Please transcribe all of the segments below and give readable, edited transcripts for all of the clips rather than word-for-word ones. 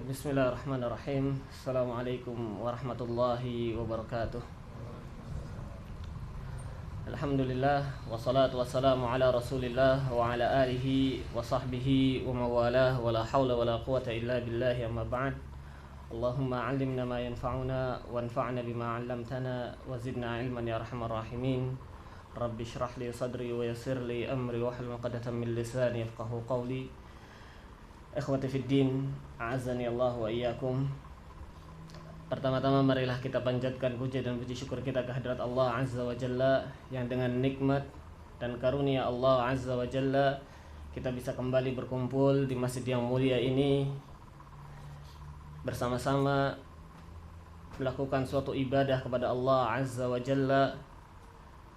Bismillahirrahmanirrahim. Assalamualaikum warahmatullahi wabarakatuh. Alhamdulillah, wassalatu wassalamu ala rasulillah wa ala alihi wa sahbihi wa mawalah, wa la hawla wa la quwata illa billahi, amma ba'd. Allahumma allimna ma yanfa'una wanfa'na bima 'allamtana wa zidna ilman ya arhamar rahimin. Rabbi shrah li sadri wa yassir li amri wahlul 'uqdatam min lisani yafqahu qawli. Ikhwati fid din, a'azzani Allah wa iyyakum. Pertama-tama marilah kita panjatkan puja dan puji syukur kita kehadirat Allah Azza wa Jalla, yang dengan nikmat dan karunia Allah Azza wa Jalla kita bisa kembali berkumpul di masjid yang mulia ini, bersama-sama melakukan suatu ibadah kepada Allah Azza wa Jalla,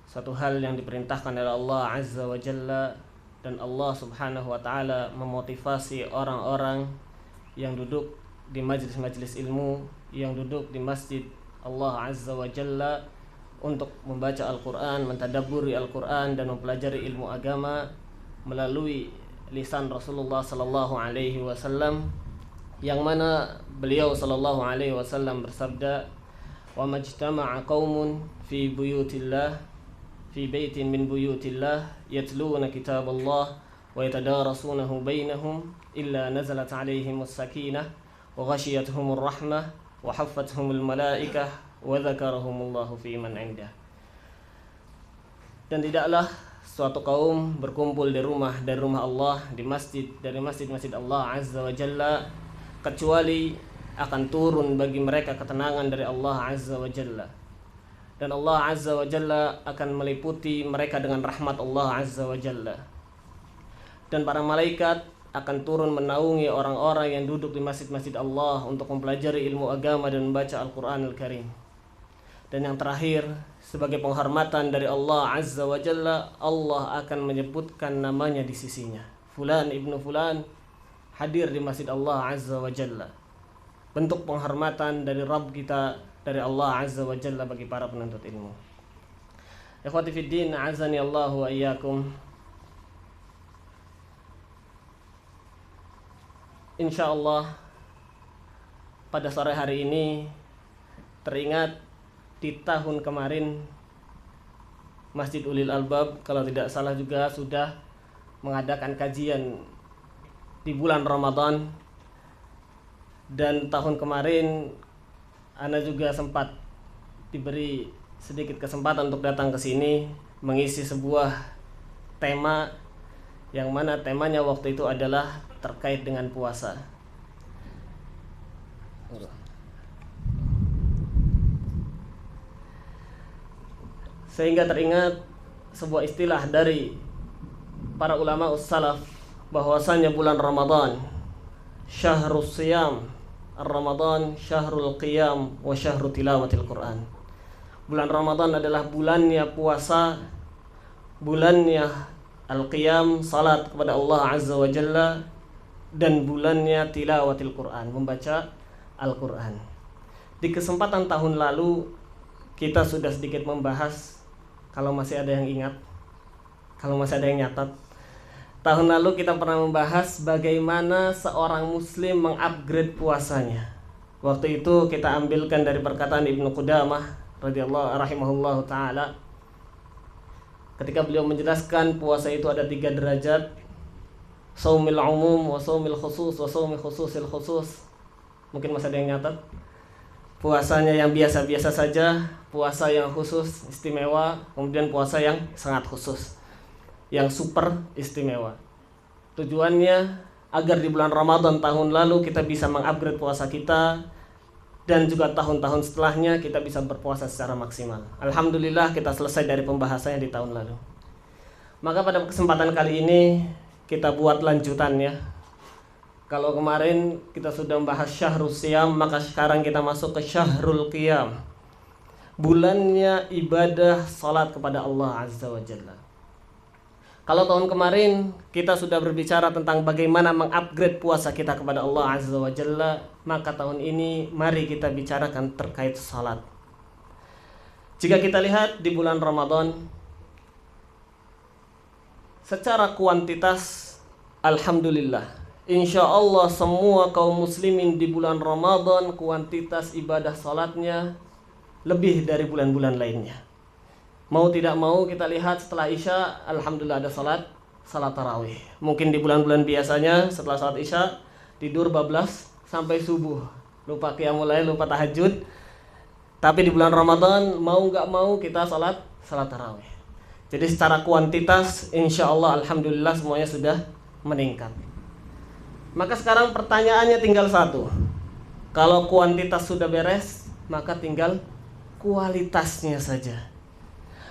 suatu hal yang diperintahkan oleh Allah Azza wa Jalla. Dan Allah subhanahu wa ta'ala memotivasi orang-orang yang duduk di majlis-majlis ilmu, yang duduk di masjid Allah Azza wa Jalla untuk membaca Al-Quran, mentadabburi Al-Quran dan mempelajari ilmu agama melalui lisan Rasulullah sallallahu alaihi wasallam, yang mana beliau sallallahu alaihi wasallam bersabda, "Wa majtama'a qaumun fi buyutillah fi baitin min buyutillah yatluna kitaballah wa yatadarasunahu bainahum illa nazalat alaihimus sakinah wa ghashiyatuhumur rahmah wa haffathumul malaikah wa dzakarahumullahu fi man 'indah." Dan tidaklah suatu kaum berkumpul dari rumah Allah, dari masjid Allah Azza wa Jalla, kecuali akan turun bagi mereka ketenangan dari Allah Azza wa Jalla. Dan Allah Azza wa Jalla akan meliputi mereka dengan rahmat Allah Azza wa Jalla. Dan para malaikat akan turun menaungi orang-orang yang duduk di masjid-masjid Allah untuk mempelajari ilmu agama dan membaca Al-Quranul Karim. Dan yang terakhir, sebagai penghormatan dari Allah Azza wa Jalla, Allah akan menyebutkan namanya di sisinya. Fulan ibnu Fulan hadir di masjid Allah Azza wa Jalla. Bentuk penghormatan dari Rabb kita, dari Allah Azza wa Jalla bagi para penuntut ilmu. Ikhwati fid din, a'azzani Allah wa iyyakum. Insyaallah pada sore hari ini teringat di tahun kemarin Masjid Ulil Albab, kalau tidak salah juga sudah mengadakan kajian di bulan Ramadan. Dan tahun kemarin Ana juga sempat diberi sedikit kesempatan untuk datang ke sini mengisi sebuah tema, yang mana temanya waktu itu adalah terkait dengan puasa. Sehingga teringat sebuah istilah dari para ulama ussalaf, bahwasanya bulan Ramadan syahrus siyam, Ramadan syahrul qiyam wa syahru tilawatil Quran. Bulan Ramadan adalah bulannya puasa, bulannya al-qiyam, salat kepada Allah Azza wa Jalla, dan bulannya tilawatil Quran, membaca Al-Quran. Di kesempatan tahun lalu kita sudah sedikit membahas, kalau masih ada yang ingat, kalau masih ada yang nyatat, tahun lalu kita pernah membahas bagaimana seorang muslim mengupgrade puasanya. Waktu itu kita ambilkan dari perkataan Ibnu Qudamah radhiyallahu rahimahullahu taala, ketika beliau menjelaskan puasa itu ada 3 derajat: shaumil umum wa shaumil khusus wa shaumi khususil khusus. Mungkin masih ada yang nyatat. Puasanya yang biasa-biasa saja, puasa yang khusus istimewa, kemudian puasa yang sangat khusus, yang super istimewa. Tujuannya agar di bulan Ramadan tahun lalu kita bisa mengupgrade puasa kita, dan juga tahun-tahun setelahnya kita bisa berpuasa secara maksimal. Alhamdulillah kita selesai dari pembahasannya di tahun lalu. Maka pada kesempatan kali ini kita buat lanjutannya. Kalau kemarin kita sudah membahas syahrul siyam, maka sekarang kita masuk ke syahrul qiyam, bulannya ibadah salat kepada Allah Azza wa Jalla. Kalau tahun kemarin kita sudah berbicara tentang bagaimana mengupgrade puasa kita kepada Allah Azza wa Jalla, maka tahun ini mari kita bicarakan terkait salat. Jika kita lihat di bulan Ramadan, secara kuantitas alhamdulillah insya Allah semua kaum muslimin di bulan Ramadan kuantitas ibadah salatnya lebih dari bulan-bulan lainnya. Mau tidak mau kita lihat setelah Isya, alhamdulillah ada salat tarawih. Mungkin di bulan-bulan biasanya setelah salat Isya tidur bablas sampai subuh, lupa qiyamul lail, lupa tahajud. Tapi di bulan Ramadan mau nggak mau kita salat tarawih. Jadi secara kuantitas insya Allah alhamdulillah semuanya sudah meningkat. Maka sekarang pertanyaannya tinggal satu. Kalau kuantitas sudah beres, maka tinggal kualitasnya saja.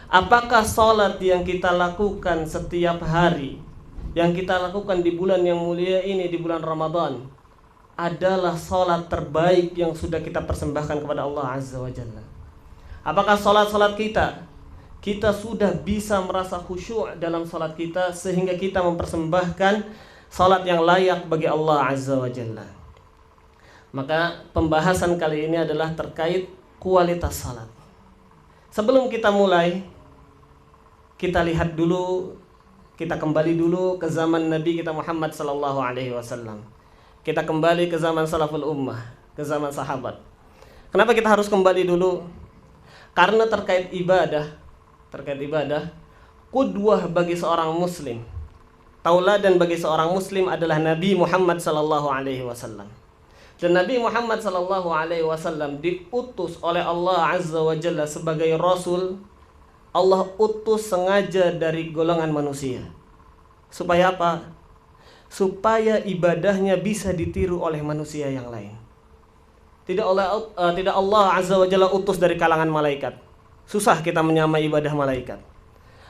Apakah sholat yang kita lakukan setiap hari, yang kita lakukan di bulan yang mulia ini, di bulan Ramadan, adalah sholat terbaik yang sudah kita persembahkan kepada Allah Azza wa Jalla? Apakah sholat-sholat kita sudah bisa merasa khusyuk dalam sholat kita sehingga kita mempersembahkan sholat yang layak bagi Allah Azza wa Jalla? Maka pembahasan kali ini adalah terkait kualitas sholat. Sebelum kita mulai, kita lihat dulu, kita kembali dulu ke zaman Nabi kita Muhammad sallallahu alaihi wasallam. Kita kembali ke zaman salaful ummah, ke zaman sahabat. Kenapa kita harus kembali dulu? Karena terkait ibadah, qudwah bagi seorang muslim, tauladan bagi seorang muslim adalah Nabi Muhammad sallallahu alaihi wasallam. Dan Nabi Muhammad sallallahu alaihi wasallam diutus oleh Allah Azza wa Jalla sebagai rasul. Allah utus sengaja dari golongan manusia. Supaya apa? Supaya ibadahnya bisa ditiru oleh manusia yang lain. Tidak Allah Azza wa Jalla utus dari kalangan malaikat. Susah kita menyamai ibadah malaikat.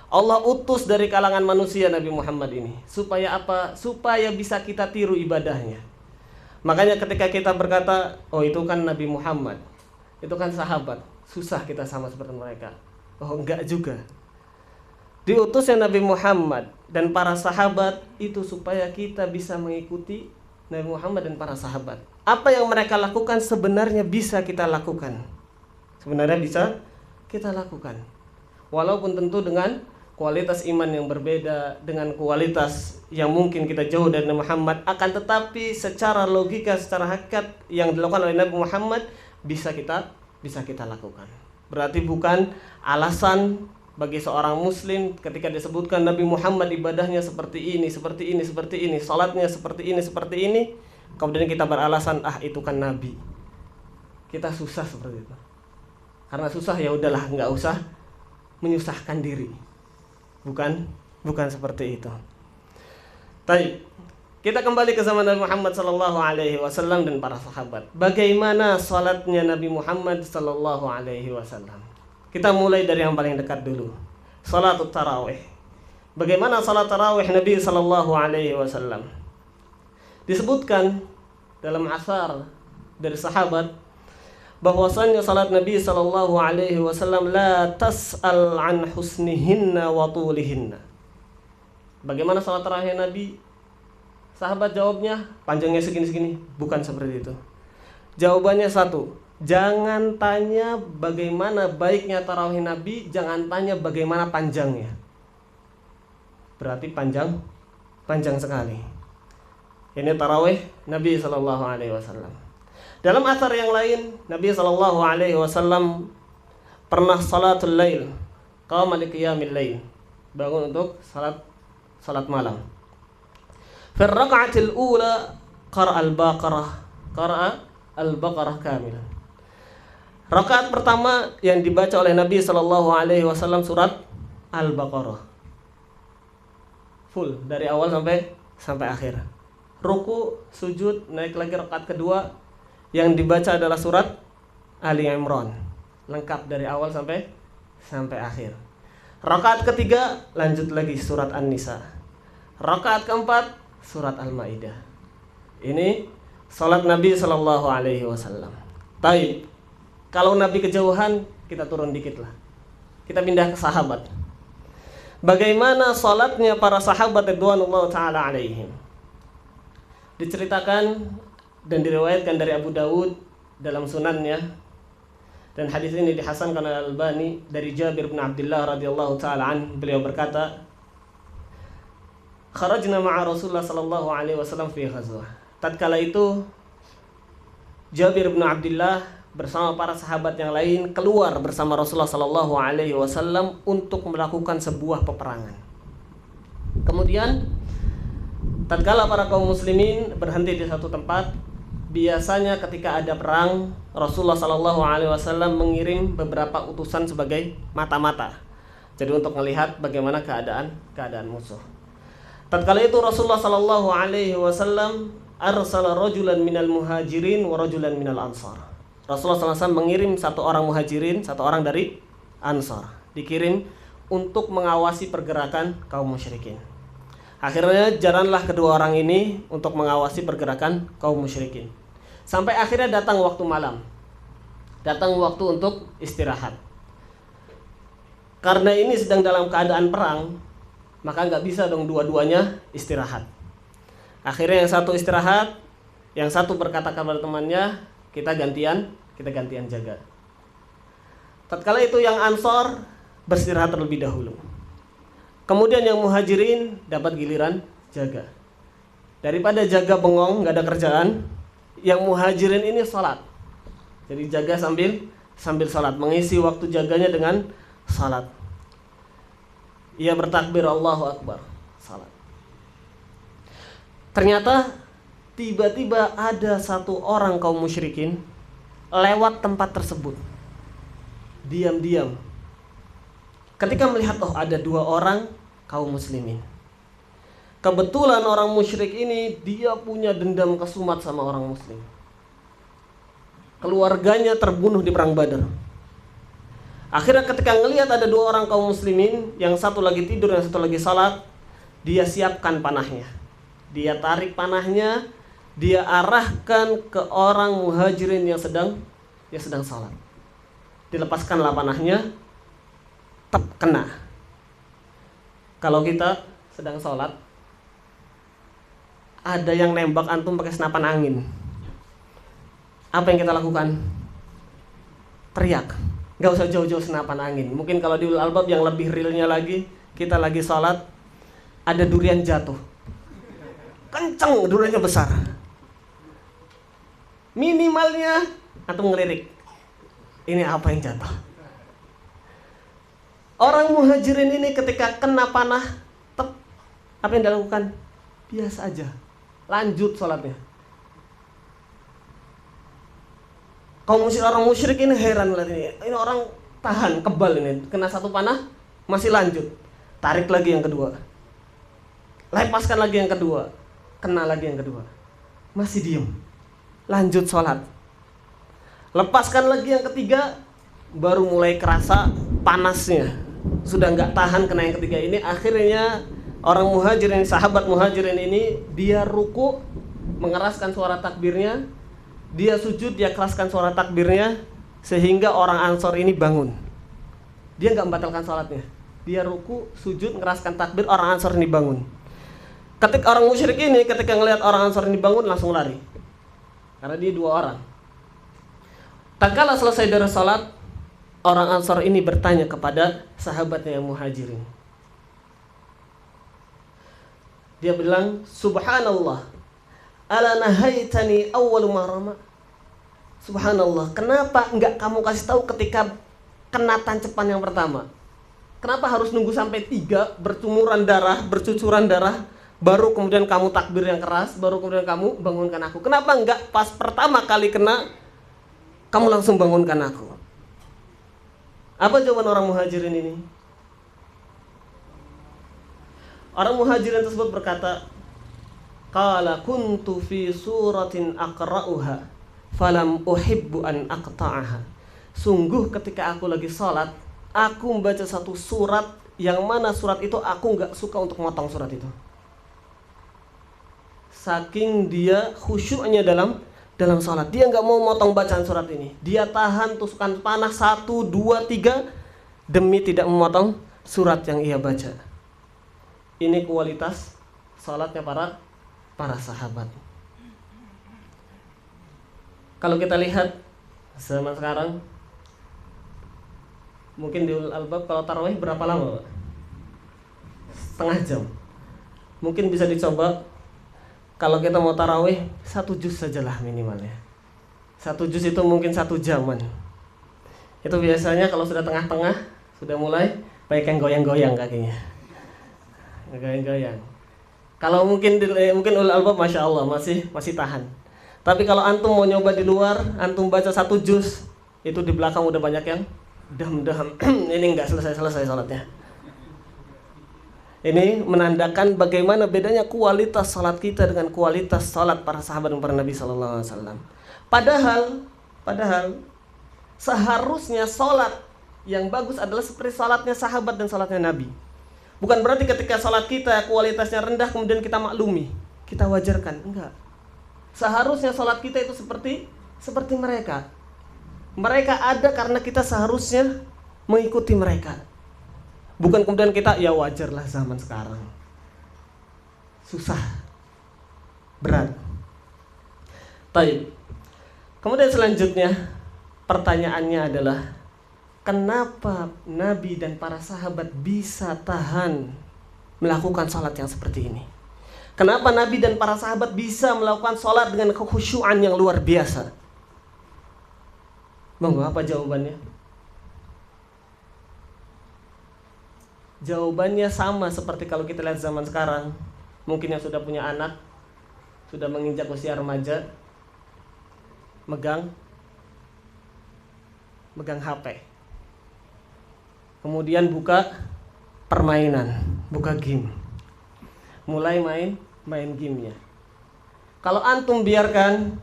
Allah utus dari kalangan manusia Nabi Muhammad ini. Supaya apa? Supaya bisa kita tiru ibadahnya. Makanya ketika kita berkata, oh itu kan Nabi Muhammad, itu kan sahabat, susah kita sama seperti mereka. Oh enggak juga. Diutusnya Nabi Muhammad dan para sahabat itu supaya kita bisa mengikuti Nabi Muhammad dan para sahabat. Apa yang mereka lakukan sebenarnya bisa kita lakukan. Sebenarnya bisa kita lakukan. Walaupun tentu dengan kualitas iman yang berbeda, dengan kualitas yang mungkin kita jauh dari Nabi Muhammad, akan tetapi secara logika, secara hakikat yang dilakukan oleh Nabi Muhammad bisa kita lakukan. Berarti bukan alasan bagi seorang muslim ketika disebutkan Nabi Muhammad ibadahnya seperti ini, salatnya seperti ini, kemudian kita beralasan itu kan Nabi. Kita susah seperti itu. Karena susah ya udahlah, nggak usah menyusahkan diri. Bukan seperti itu. Baik, kita kembali ke zaman Nabi Muhammad sallallahu alaihi wasallam dan para sahabat. Bagaimana salatnya Nabi Muhammad sallallahu alaihi wasallam? Kita mulai dari yang paling dekat dulu. Salatut tarawih. Bagaimana salat tarawih Nabi sallallahu alaihi wasallam? Disebutkan dalam asar dari sahabat bahwasannya salat Nabi sallallahu alaihi wasallam la tas'al an husnihinna wa tulihinna. Bagaimana salat tarawih Nabi? Sahabat jawabnya panjangnya segini-segini, bukan seperti itu. Jawabannya satu, jangan tanya bagaimana baiknya tarawih Nabi, jangan tanya bagaimana panjangnya. Berarti panjang sekali. Ini tarawih Nabi sallallahu alaihi wasallam. Dalam athar yang lain, Nabi sallallahu alaihi wasallam pernah salatul lail, qama li qiyamil lail, bangun untuk salat malam. Fi raka'atil ula qara'a al-baqarah kamilan. Rakaat pertama yang dibaca oleh Nabi sallallahu alaihi wasallam surat Al-Baqarah. Full dari awal sampai akhir. Ruku, sujud, naik lagi rakaat kedua yang dibaca adalah surat Ali Imran, lengkap dari awal sampai akhir. Rakaat ketiga lanjut lagi surat An-Nisa. Rakaat keempat surat Al-Maidah. Ini salat Nabi sallallahu alaihi wasallam. Baik. Kalau Nabi kejauhan, kita turun dikit lah. Kita pindah ke sahabat. Bagaimana salatnya para sahabat radhiyallahu taala alaihim? Diceritakan dan diriwayatkan dari Abu Dawud dalam sunannya, dan hadis ini dihasankan oleh Al-Albani dari Jabir bin Abdullah radhiyallahu taala an. Beliau berkata, kharajna ma'a Rasulullah sallallahu alaihi wasallam fi ghazwah. Tatkala itu Jabir bin Abdullah bersama para sahabat yang lain keluar bersama Rasulullah sallallahu alaihi wasallam untuk melakukan sebuah peperangan. Kemudian tatkala para kaum muslimin berhenti di satu tempat, biasanya ketika ada perang, Rasulullah sallallahu alaihi wasallam mengirim beberapa utusan sebagai mata-mata. Jadi untuk melihat bagaimana keadaan musuh. Tatkala itu Rasulullah sallallahu alaihi wasallam arsala rajulan minal muhajirin wa rajulan minal ansar. Rasulullah SAW mengirim satu orang muhajirin, satu orang dari ansar. Dikirim untuk mengawasi pergerakan kaum musyrikin. Akhirnya jalanlah kedua orang ini untuk mengawasi pergerakan kaum musyrikin. Sampai akhirnya datang waktu malam. Datang waktu untuk istirahat. Karena ini sedang dalam keadaan perang, maka nggak bisa dong dua-duanya istirahat. Akhirnya yang satu istirahat, yang satu berkata kepada temannya, kita gantian jaga. Tatkala itu yang ansor beristirahat terlebih dahulu. Kemudian yang muhajirin dapat giliran jaga. Daripada jaga bengong, nggak ada kerjaan, yang muhajirin ini sholat. Jadi jaga sambil sholat, mengisi waktu jaganya dengan sholat. Ia bertakbir Allahu Akbar, sholat. Ternyata tiba-tiba ada satu orang kaum musyrikin lewat tempat tersebut. Diam-diam. Ketika melihat ada dua orang kaum muslimin. Kebetulan orang musyrik ini dia punya dendam kesumat sama orang muslim. Keluarganya terbunuh di perang Badar. Akhirnya ketika ngelihat ada dua orang kaum muslimin, yang satu lagi tidur, yang satu lagi salat, dia siapkan panahnya. Dia tarik panahnya, dia arahkan ke orang muhajirin yang sedang salat. Dilepaskanlah panahnya, tep kena. Kalau kita sedang salat, ada yang nembak antum pakai senapan angin. Apa yang kita lakukan? Teriak. Gak usah jauh-jauh senapan angin. Mungkin kalau di ulul albab yang lebih realnya lagi, kita lagi salat, ada durian jatuh. Kenceng, duriannya besar. Minimalnya antum ngelirik. Ini apa yang jatuh? Orang muhajirin ini ketika kena panah, apa yang dilakukan? Biasa aja, lanjut sholatnya. Orang musyrik ini heran lihat ini. Ini orang tahan, kebal ini. Kena satu panah, masih lanjut. Tarik lagi yang kedua. Lepaskan lagi yang kedua. Kena lagi yang kedua. Masih diem. Lanjut sholat. Lepaskan lagi yang ketiga, baru mulai kerasa panasnya. Sudah nggak tahan kena yang ketiga ini. Akhirnya orang muhajirin, sahabat muhajirin ini, dia ruku, mengeraskan suara takbirnya. Dia sujud, dia keraskan suara takbirnya, sehingga orang ansor ini bangun. Dia nggak membatalkan sholatnya. Dia ruku, sujud, ngeraskan takbir, orang ansor ini bangun. Ketika orang musyrik ini, ketika ngelihat orang ansor ini bangun, langsung lari. Karena dia dua orang. Tatkala selesai dari sholat, orang ansor ini bertanya kepada sahabatnya yang muhajirin. Dia bilang, Subhanallah, ala nahaitani awwalu marama. Subhanallah, kenapa enggak kamu kasih tahu ketika kena tancepan yang pertama? Kenapa harus nunggu sampai 3 bercucuran darah, baru kemudian kamu takbir yang keras, baru kemudian kamu bangunkan aku? Kenapa enggak pas pertama kali kena kamu langsung bangunkan aku? Apa jawaban orang muhajirin ini? Orang muhajirin tersebut berkata, qala kuntu fi suratin aqra'uha falam uhibbu an aqta'aha. Sungguh ketika aku lagi sholat, aku membaca satu surat yang mana surat itu aku gak suka untuk motong surat itu. Saking dia khusyuknya dalam sholat, dia gak mau motong bacaan surat ini. Dia tahan tusukan panah 1, 2, 3 demi tidak memotong surat yang ia baca. Ini kualitas sholatnya para sahabat. Kalau kita lihat zaman sekarang, mungkin di ulul albab kalau tarawih berapa lama, Pak? Setengah jam. mungkin bisa dicoba. Kalau kita mau tarawih 1 juz sajalah minimalnya. 1 juz itu mungkin 1 jaman. Itu biasanya kalau sudah tengah-tengah, sudah mulai baik yang goyang-goyang kakinya, goyang-goyang. Kalau mungkin ulul albab masya Allah masih tahan. Tapi kalau antum mau nyoba di luar, antum baca 1 juz, itu di belakang udah banyak yang daham. Ini nggak selesai salatnya. Ini menandakan bagaimana bedanya kualitas salat kita dengan kualitas salat para sahabat dan para Nabi Sallallahu Alaihi Wasallam. Padahal seharusnya salat yang bagus adalah seperti salatnya sahabat dan salatnya Nabi. Bukan berarti ketika salat kita kualitasnya rendah kemudian kita maklumi, kita wajarkan, enggak. Seharusnya salat kita itu seperti mereka. Mereka ada karena kita seharusnya mengikuti mereka. Bukan kemudian kita ya wajarlah zaman sekarang. Susah. Berat. Baik. Kemudian selanjutnya pertanyaannya adalah kenapa Nabi dan para sahabat bisa tahan melakukan salat yang seperti ini? Kenapa Nabi dan para sahabat bisa melakukan salat dengan kekhusyuan yang luar biasa? Monggo, apa jawabannya? Jawabannya sama seperti kalau kita lihat zaman sekarang. Mungkin yang sudah punya anak, sudah menginjak usia remaja, megang HP. Kemudian buka permainan, buka game. Mulai main gamenya. Kalau antum biarkan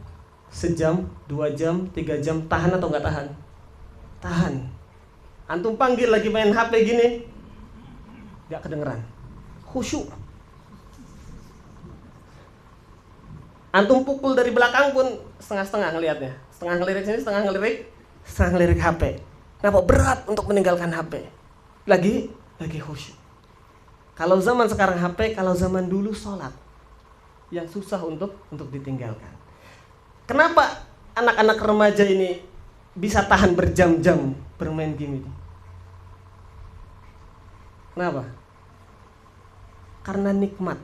sejam, 2 jam, 3 jam, tahan atau nggak tahan? Tahan. Antum panggil lagi main HP gini, nggak kedengeran, khusyuk. Antum pukul dari belakang pun setengah-setengah ngelihatnya, setengah ngelirik sini, setengah ngelirik HP. Kenapa? Berat untuk meninggalkan HP. Lagi khusyuk. Kalau zaman sekarang HP, kalau zaman dulu sholat yang susah untuk ditinggalkan. Kenapa anak-anak remaja ini bisa tahan berjam-jam bermain game itu? Kenapa? Karena nikmat,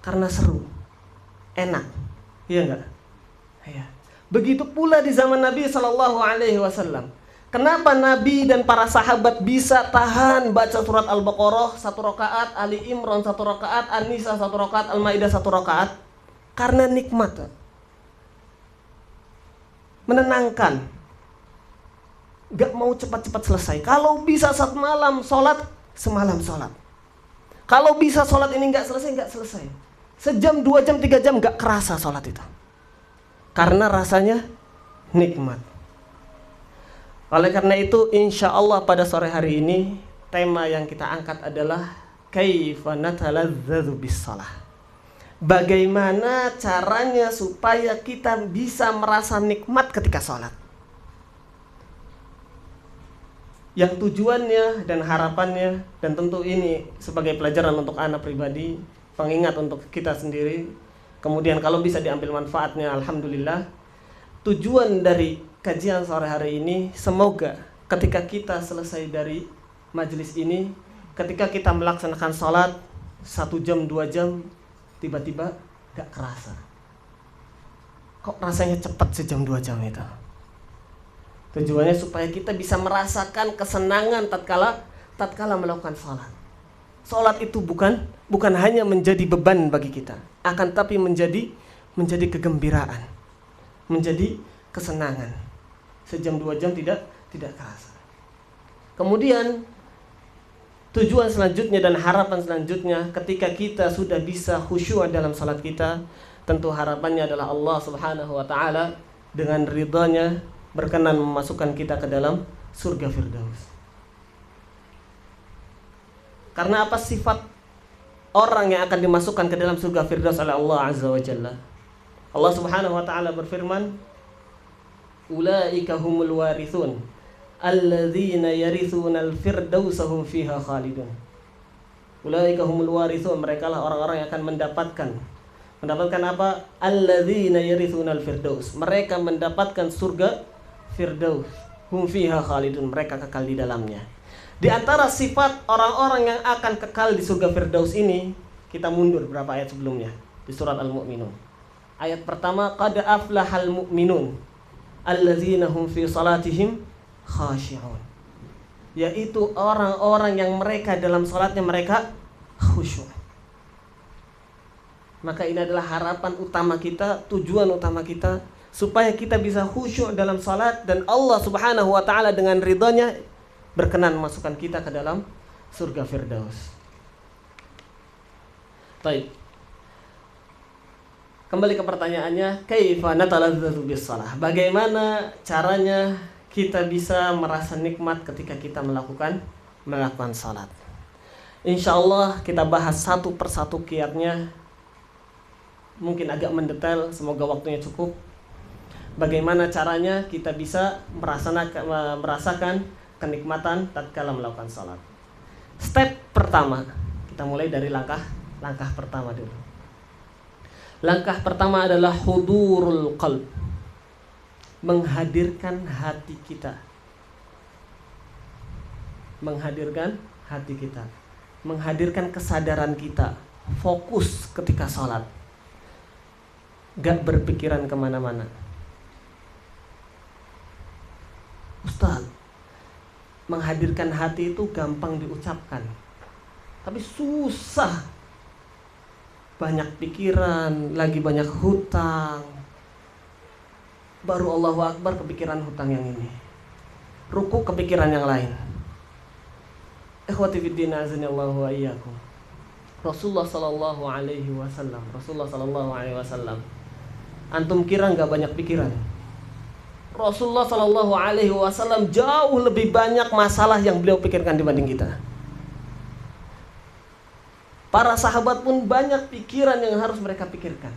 karena seru, enak, iya enggak? Iya. Begitu pula di zaman Nabi Sallallahu Alaihi Wasallam. Kenapa Nabi dan para sahabat bisa tahan baca surat Al-Baqarah 1 rakaat, Ali Imran 1 rakaat, An-Nisa 1 rakaat, Al-Maidah 1 rakaat? Karena nikmat, menenangkan, gak mau cepat-cepat selesai. Kalau bisa 1 malam sholat, semalam sholat. Kalau bisa sholat ini nggak selesai. Sejam, 2 jam, 3 jam nggak kerasa sholat itu. Karena rasanya nikmat. Oleh karena itu, insya Allah pada sore hari ini tema yang kita angkat adalah kaifa nataladzadzu bis-shalah. Bagaimana caranya supaya kita bisa merasa nikmat ketika sholat. Yang tujuannya dan harapannya, dan tentu ini sebagai pelajaran untuk anak pribadi, pengingat untuk kita sendiri, kemudian kalau bisa diambil manfaatnya, alhamdulillah. Tujuan dari kajian sore hari ini, semoga ketika kita selesai dari majelis ini, ketika kita melaksanakan sholat 1 jam, 2 jam, tiba-tiba gak kerasa. Kok rasanya cepat sejam 2 jam itu? Tujuannya supaya kita bisa merasakan kesenangan tatkala melakukan sholat. Sholat itu bukan hanya menjadi beban bagi kita, akan tapi menjadi kegembiraan, menjadi kesenangan. Sejam 2 jam tidak kerasa. Kemudian tujuan selanjutnya dan harapan selanjutnya ketika kita sudah bisa khusyuk dalam sholat kita, tentu harapannya adalah Allah Subhanahu wa taala dengan ridhanya berkenan memasukkan kita ke dalam surga Firdaus. Karena apa sifat orang yang akan dimasukkan ke dalam surga Firdaus oleh Allah Azza wa Jalla? Allah Subhanahu wa taala berfirman, "Ulaika humul warithun alladzina yarithunal firdausa hum fiha khalidun." Ulaika humul warithun, merekalah orang-orang yang akan mendapatkan apa? Alladzina yarithunal firdaus. Mereka mendapatkan surga Firdaus, hum fiha khalidun, mereka kekal di dalamnya. Di antara sifat orang-orang yang akan kekal di surga Firdaus ini, kita mundur berapa ayat sebelumnya di surat Al-Mu'minun. Ayat pertama, qad aflahal mu'minun allazina hum fi salatihim khashi'un. Yaitu orang-orang yang mereka dalam salatnya mereka khusyuk. Maka ini adalah harapan utama kita, tujuan utama kita, supaya kita bisa khusyuk dalam salat dan Allah Subhanahu wa taala dengan ridhanya berkenan memasukkan kita ke dalam surga Firdaus. Baik. Kembali ke pertanyaannya, kaifa nataladzzu bis-shalah? Bagaimana caranya kita bisa merasa nikmat ketika kita melakukan salat? Insyaallah kita bahas satu persatu kiatnya. Mungkin agak mendetail, semoga waktunya cukup. Bagaimana caranya kita bisa merasakan kenikmatan tatkala melakukan salat? Step pertama, kita mulai dari langkah pertama dulu. Langkah pertama adalah hudurul qalb. Menghadirkan hati kita. Menghadirkan kesadaran kita. Fokus ketika salat. Gak berpikiran kemana-mana. Ustaz, menghadirkan hati itu gampang diucapkan, tapi susah. Banyak pikiran, lagi banyak hutang. Baru Allahu Akbar kepikiran hutang yang ini, ruku kepikiran yang lain. Ikhwati fiddin azanillahu wa iyyakum. Rasulullah sallallahu alaihi wasallam. Antum kira enggak banyak pikiran? Rasulullah sallallahu alaihi wasallam jauh lebih banyak masalah yang beliau pikirkan dibanding kita. Para sahabat pun banyak pikiran yang harus mereka pikirkan.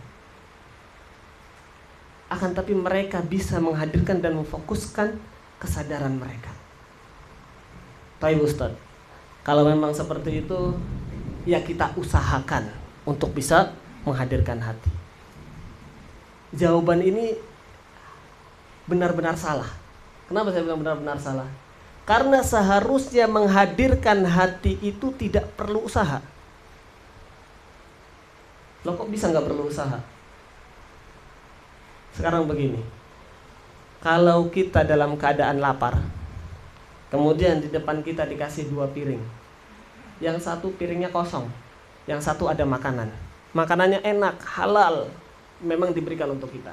Akan tapi mereka bisa menghadirkan dan memfokuskan kesadaran mereka. Baik Ustaz, kalau memang seperti itu, ya kita usahakan untuk bisa menghadirkan hati. Jawaban ini benar-benar salah. Kenapa saya bilang benar-benar salah? Karena seharusnya menghadirkan hati itu tidak perlu usaha. Loh kok bisa nggak perlu usaha? Sekarang begini, kalau kita dalam keadaan lapar, kemudian di depan kita dikasih 2 piring, yang satu piringnya kosong, yang satu ada makanan, makanannya enak, halal, memang diberikan untuk kita.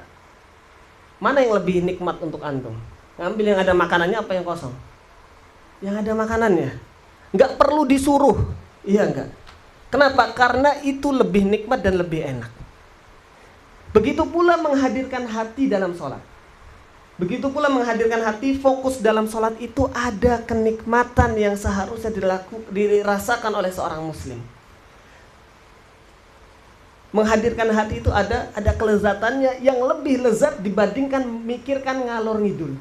Mana yang lebih nikmat untuk antum? Ngambil yang ada makanannya apa yang kosong? Yang ada makanannya. Nggak perlu disuruh, iya nggak? Kenapa? Karena itu lebih nikmat dan lebih enak. Begitu pula menghadirkan hati dalam sholat. Begitu pula menghadirkan hati, fokus dalam sholat itu ada kenikmatan yang seharusnya dirasakan oleh seorang muslim. Menghadirkan hati itu ada kelezatannya yang lebih lezat dibandingkan memikirkan ngalor ngidul.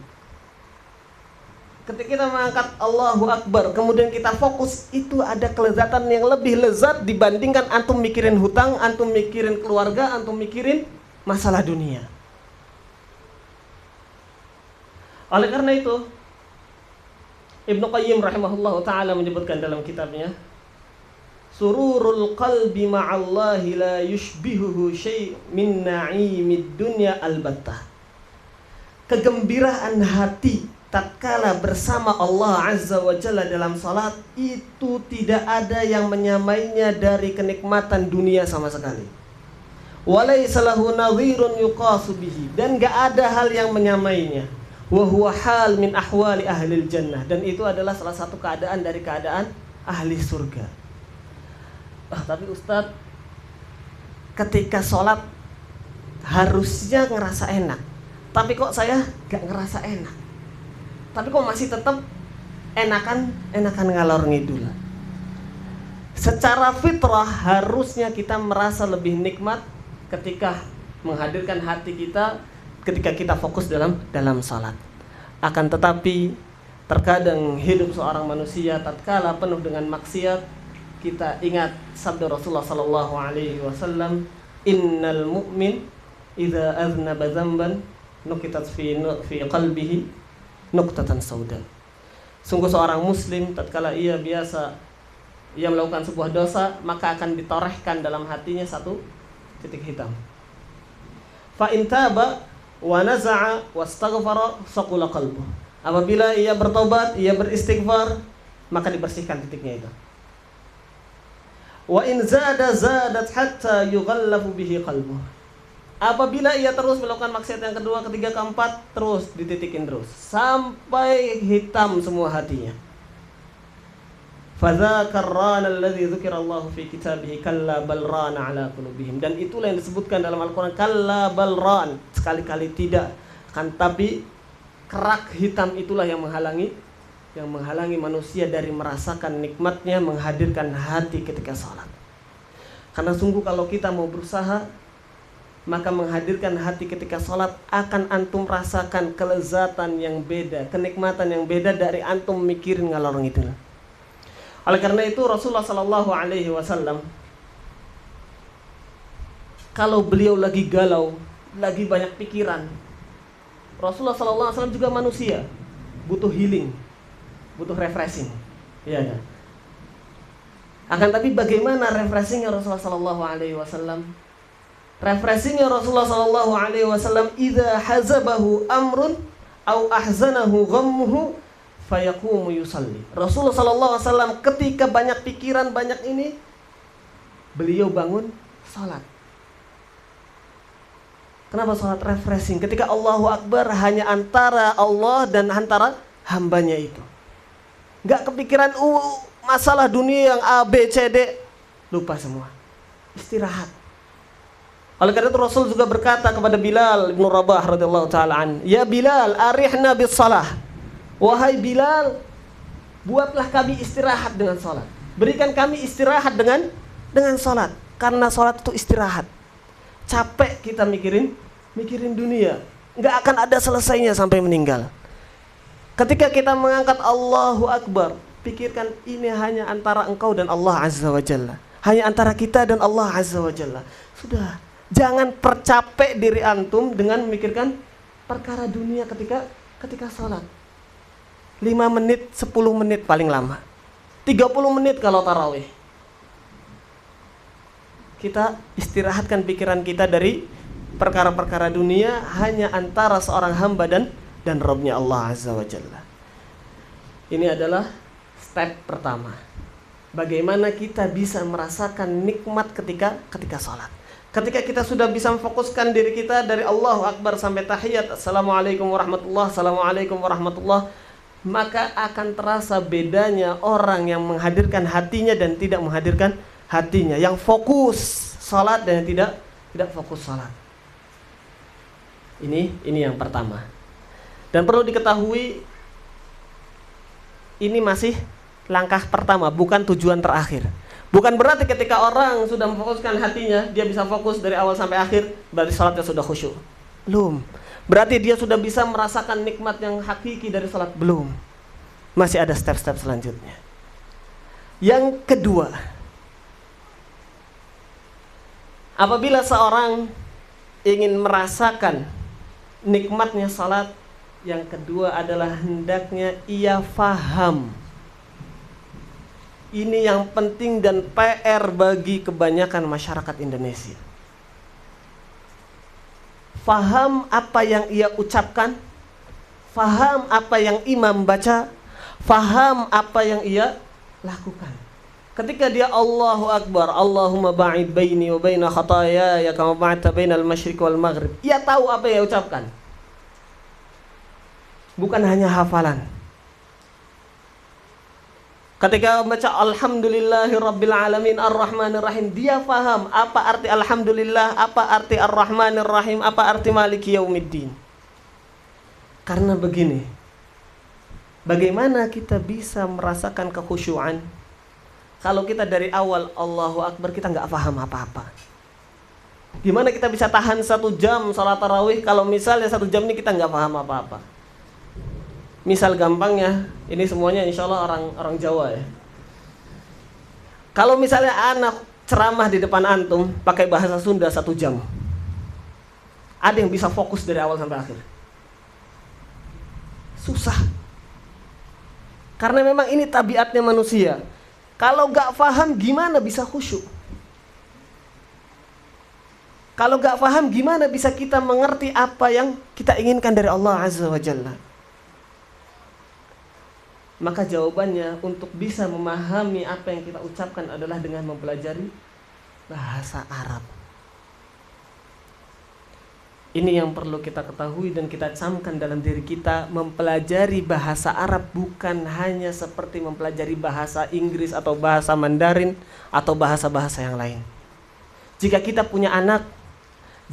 Ketika kita mengangkat Allahu Akbar, kemudian kita fokus, itu ada kelezatan yang lebih lezat dibandingkan antum mikirin hutang, antum mikirin keluarga, antum mikirin masalah dunia. Oleh karena itu, Ibnu Qayyim rahimahullahu ta'ala menyebutkan dalam kitabnya, sururul qalbi ma'allahi la yushbihuhu syai' min na'imid dunya albattah. Kegembiraan hati tatkala bersama Allah Azza wa Jalla dalam salat itu tidak ada yang menyamainya dari kenikmatan dunia sama sekali. Walaysa lahu nadhirun yuqasu bihi, dan gak ada hal yang menyamainya. Wa huwa hal min ahwali ahlil jannah, dan itu adalah salah satu keadaan dari keadaan ahli surga. Tapi Ustadz, ketika sholat harusnya ngerasa enak, tapi kok saya gak ngerasa enak, tapi kok masih tetap enakan ngalor ngidul. Secara fitrah harusnya kita merasa lebih nikmat ketika menghadirkan hati kita, ketika kita fokus dalam salat. Akan tetapi terkadang hidup seorang manusia tatkala penuh dengan maksiat, kita ingat sabda Rasulullah sallallahu alaihi wasallam, innal mu'min idza aznaba dzamban nukitat fi qalbihi nuqtatan sauda. Sungguh seorang muslim tatkala ia biasa ia melakukan sebuah dosa, maka akan ditorehkan dalam hatinya satu titik hitam. Fa in taba wa naza'a wastaghfara saqula qalbuh. Apabila ia bertobat, ia beristighfar, maka dibersihkan titiknya itu. Wa in zadat hatta yughallafu bihi qalbuh. Apabila ia terus melakukan maksiat yang kedua, ketiga, keempat, terus dititikin terus sampai hitam semua hatinya. Fadzakar rana alladzi dzukirallahu fi kitabihi kalla bal rana ala qulubihim. Dan itulah yang disebutkan dalam Al-Qur'an, kalla bal ran, sekali-kali tidak, kan tapi kerak hitam itulah yang menghalangi manusia dari merasakan nikmatnya menghadirkan hati ketika salat. Karena sungguh kalau kita mau berusaha, maka menghadirkan hati ketika salat akan antum rasakan kelezatan yang beda, kenikmatan yang beda dari antum mikirin ngalor ngidul. Oleh karena itu Rasulullah sallallahu alaihi wasallam kalau beliau lagi galau, lagi banyak pikiran, Rasulullah sallallahu alaihi wasallam juga manusia, butuh healing, butuh refreshing. Iya kan? Akan tapi bagaimana refreshingnya Rasulullah sallallahu alaihi wasallam? Refreshingnya Rasulullah sallallahu alaihi wasallam, idza hazabahu amrun au ahzanahu ghammuhu fayaqumu yusalli. Rasulullah sallallahu alaihi wasallam ketika banyak pikiran, banyak ini, beliau bangun salat. Kenapa salat? Refreshing. Ketika Allahu Akbar hanya antara Allah dan antara hambanya itu. Enggak kepikiran masalah dunia yang A, B, C, D. Lupa semua. Istirahat. Oleh karena itu Rasul juga berkata kepada Bilal bin Rabah radhiyallahu taala an, "Ya Bilal, arihna bis salah." Wahai Bilal, buatlah kami istirahat dengan salat. Berikan kami istirahat dengan salat. Karena salat itu istirahat. Capek kita mikirin dunia, nggak akan ada selesainya sampai meninggal. Ketika kita mengangkat Allahu Akbar, pikirkan ini hanya antara engkau dan Allah Azza wa Jalla, hanya antara kita dan Allah Azza wa Jalla. Sudah, jangan percapek diri antum dengan memikirkan perkara dunia ketika salat. 5 menit, 10 menit paling lama, 30 menit kalau tarawih. Kita istirahatkan pikiran kita dari perkara-perkara dunia, hanya antara seorang hamba dan Rabb-Nya Allah Azza wa Jalla. Ini adalah step pertama. Bagaimana kita bisa merasakan nikmat ketika salat. Ketika kita sudah bisa memfokuskan diri kita dari Allahu Akbar sampai tahiyat, Assalamualaikum warahmatullahi, Assalamualaikum warahmatullahi, maka akan terasa bedanya orang yang menghadirkan hatinya dan tidak menghadirkan hatinya, yang fokus salat dan yang tidak fokus salat. Ini yang pertama. Dan perlu diketahui, ini masih langkah pertama, bukan tujuan terakhir. Bukan berarti ketika orang sudah memfokuskan hatinya, dia bisa fokus dari awal sampai akhir, berarti salatnya sudah khusyuk. Belum. Berarti dia sudah bisa merasakan nikmat yang hakiki dari salat. Belum. Masih ada step-step selanjutnya. Yang kedua, apabila seorang ingin merasakan nikmatnya salat, yang kedua adalah hendaknya ia faham. Ini yang penting dan PR bagi kebanyakan masyarakat Indonesia. Faham apa yang ia ucapkan, faham apa yang imam baca, faham apa yang ia lakukan. Ketika dia Allahu Akbar, Allahumma ba'id baini wa baina khataaya kama ba'adta bainal masyriq wal maghrib, ia tahu apa yang ia ucapkan. Bukan hanya hafalan. Ketika membaca Alhamdulillahi Rabbil Alamin Ar-Rahmanir Rahim, dia faham apa arti Alhamdulillah, apa arti Ar-Rahmanir Rahim, apa arti Maliki Yaumiddin. Karena begini, bagaimana kita bisa merasakan kekhusyuan kalau kita dari awal Allahu Akbar kita nggak paham apa-apa? Gimana kita bisa tahan 1 jam salat tarawih kalau misalnya 1 jam ini kita nggak paham apa-apa? Misal gampangnya, ini semuanya insya Allah orang Jawa ya. Kalau misalnya anak ceramah di depan antum pakai bahasa Sunda 1 jam, ada yang bisa fokus dari awal sampai akhir? Susah. Karena memang ini tabiatnya manusia. Kalau nggak paham gimana bisa khusyuk? Kalau nggak paham gimana bisa kita mengerti apa yang kita inginkan dari Allah Azza wa Jalla? Maka jawabannya untuk bisa memahami apa yang kita ucapkan adalah dengan mempelajari bahasa Arab. Ini yang perlu kita ketahui dan kita camkan dalam diri kita. Mempelajari bahasa Arab bukan hanya seperti mempelajari bahasa Inggris atau bahasa Mandarin atau bahasa-bahasa yang lain. Jika kita punya anak,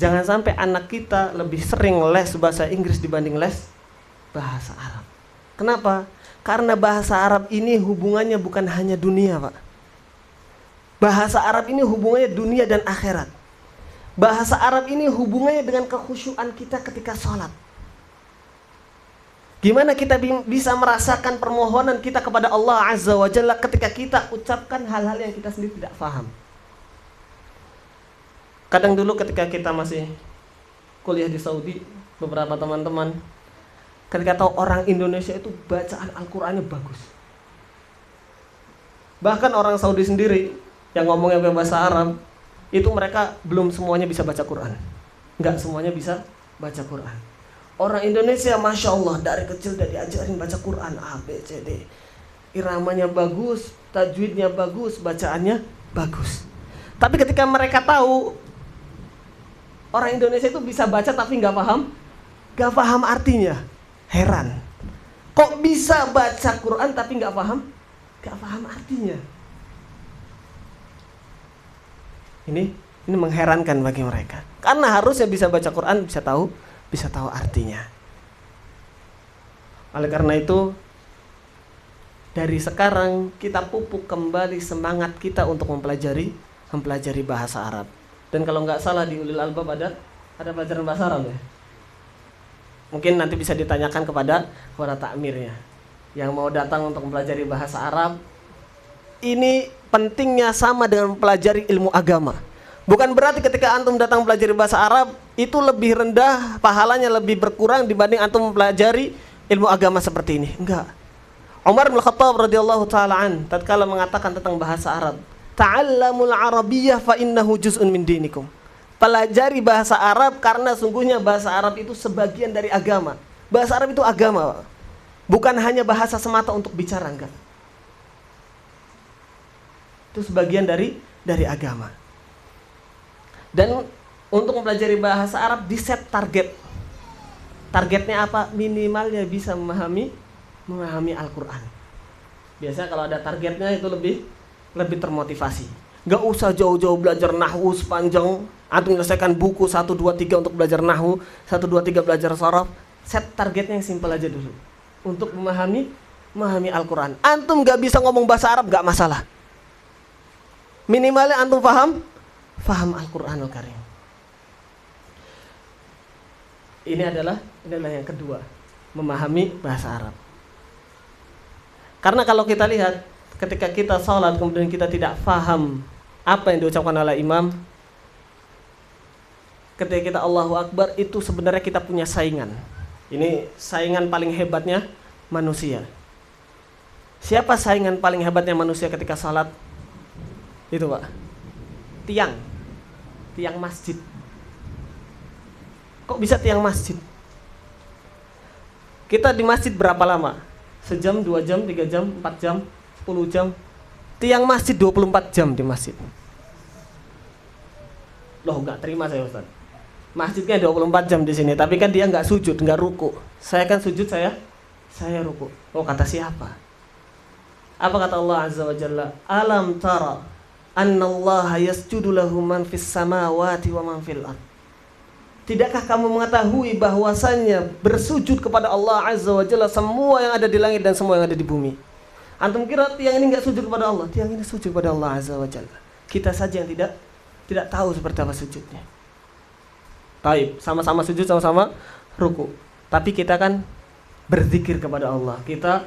jangan sampai anak kita lebih sering les bahasa Inggris dibanding les bahasa Arab. Kenapa? Karena bahasa Arab ini hubungannya bukan hanya dunia, Pak. Bahasa Arab ini hubungannya dunia dan akhirat. Bahasa Arab ini hubungannya dengan kekhusyuan kita ketika sholat. Gimana kita bisa merasakan permohonan kita kepada Allah Azza wa Jalla ketika kita ucapkan hal-hal yang kita sendiri tidak paham. Kadang dulu ketika kita masih kuliah di Saudi, beberapa teman-teman ketika tahu orang Indonesia itu bacaan Al-Qur'annya bagus. Bahkan orang Saudi sendiri yang ngomongnya bahasa Arab, itu mereka belum semuanya bisa baca Quran. Enggak semuanya bisa baca Quran. Orang Indonesia Masya Allah dari kecil udah diajarin baca Quran A, B, C, D. Iramanya bagus, tajwidnya bagus, bacaannya bagus. Tapi ketika mereka tahu orang Indonesia itu bisa baca tapi nggak paham artinya, heran. Kok bisa baca Quran tapi nggak paham artinya? Ini mengherankan bagi mereka. Karena harusnya bisa baca Quran, bisa tahu artinya. Oleh karena itu, dari sekarang kita pupuk kembali semangat kita untuk mempelajari bahasa Arab. Dan kalau nggak salah di Ulil Albab ada pelajaran bahasa Arab ya. Mungkin nanti bisa ditanyakan kepada takmirnya yang mau datang untuk mempelajari bahasa Arab. Ini pentingnya sama dengan mempelajari ilmu agama. Bukan berarti ketika antum datang mempelajari bahasa Arab itu lebih rendah, pahalanya lebih berkurang dibanding antum mempelajari ilmu agama seperti ini. Enggak. Umar bin Khattab radhiyallahu taala an tatkala mengatakan tentang bahasa Arab, "Ta'allamul Arabiyyah fa innahu juz'un min dinikum." Pelajari bahasa Arab karena sungguhnya bahasa Arab itu sebagian dari agama. Bahasa Arab itu agama, Pak. Bukan hanya bahasa semata untuk bicara, enggak. Itu sebagian dari agama. Dan untuk mempelajari bahasa Arab di set target. Targetnya apa? Minimalnya bisa memahami Al-Quran. Biasanya kalau ada targetnya itu lebih termotivasi. Gak usah jauh-jauh belajar nahwu sepanjang antum menyelesaikan buku 1, 2, 3 untuk belajar nahwu, 1, 2, 3 belajar sharaf. Set targetnya yang simpel aja dulu. Untuk memahami Al-Quran. Antum gak bisa ngomong bahasa Arab gak masalah. Minimalnya antum paham Al-Quranul Karim. Ini adalah yang kedua, memahami bahasa Arab. Karena kalau kita lihat ketika kita sholat kemudian kita tidak paham apa yang diucapkan oleh imam, ketika kita Allahu Akbar itu sebenarnya kita punya saingan. Ini saingan paling hebatnya manusia. Siapa saingan paling hebatnya manusia ketika sholat? Itu Pak, tiang masjid. Kok bisa tiang masjid? Kita di masjid berapa lama? Sejam, 2 jam, 3 jam, 4 jam, 10 jam. Tiang masjid 24 jam di masjid. Loh, nggak terima saya Ustaz. Masjidnya 24 jam di sini, tapi kan dia nggak sujud, nggak ruku. Saya kan sujud, saya ruku. Oh, kata siapa? Apa kata Allah Azza wa Jalla? Alam tara annallaha yasjudu lahu man fis samawati wa man fil ard. Tidakkah kamu mengetahui bahwasannya bersujud kepada Allah Azza wa Jalla semua yang ada di langit dan semua yang ada di bumi? Antum kira tiang ini enggak sujud kepada Allah? Tiang ini sujud kepada Allah Azza wa Jalla. Kita saja yang tidak tahu seperti apa sujudnya. Taib, sama-sama sujud, sama-sama ruku. Tapi kita kan berzikir kepada Allah. Kita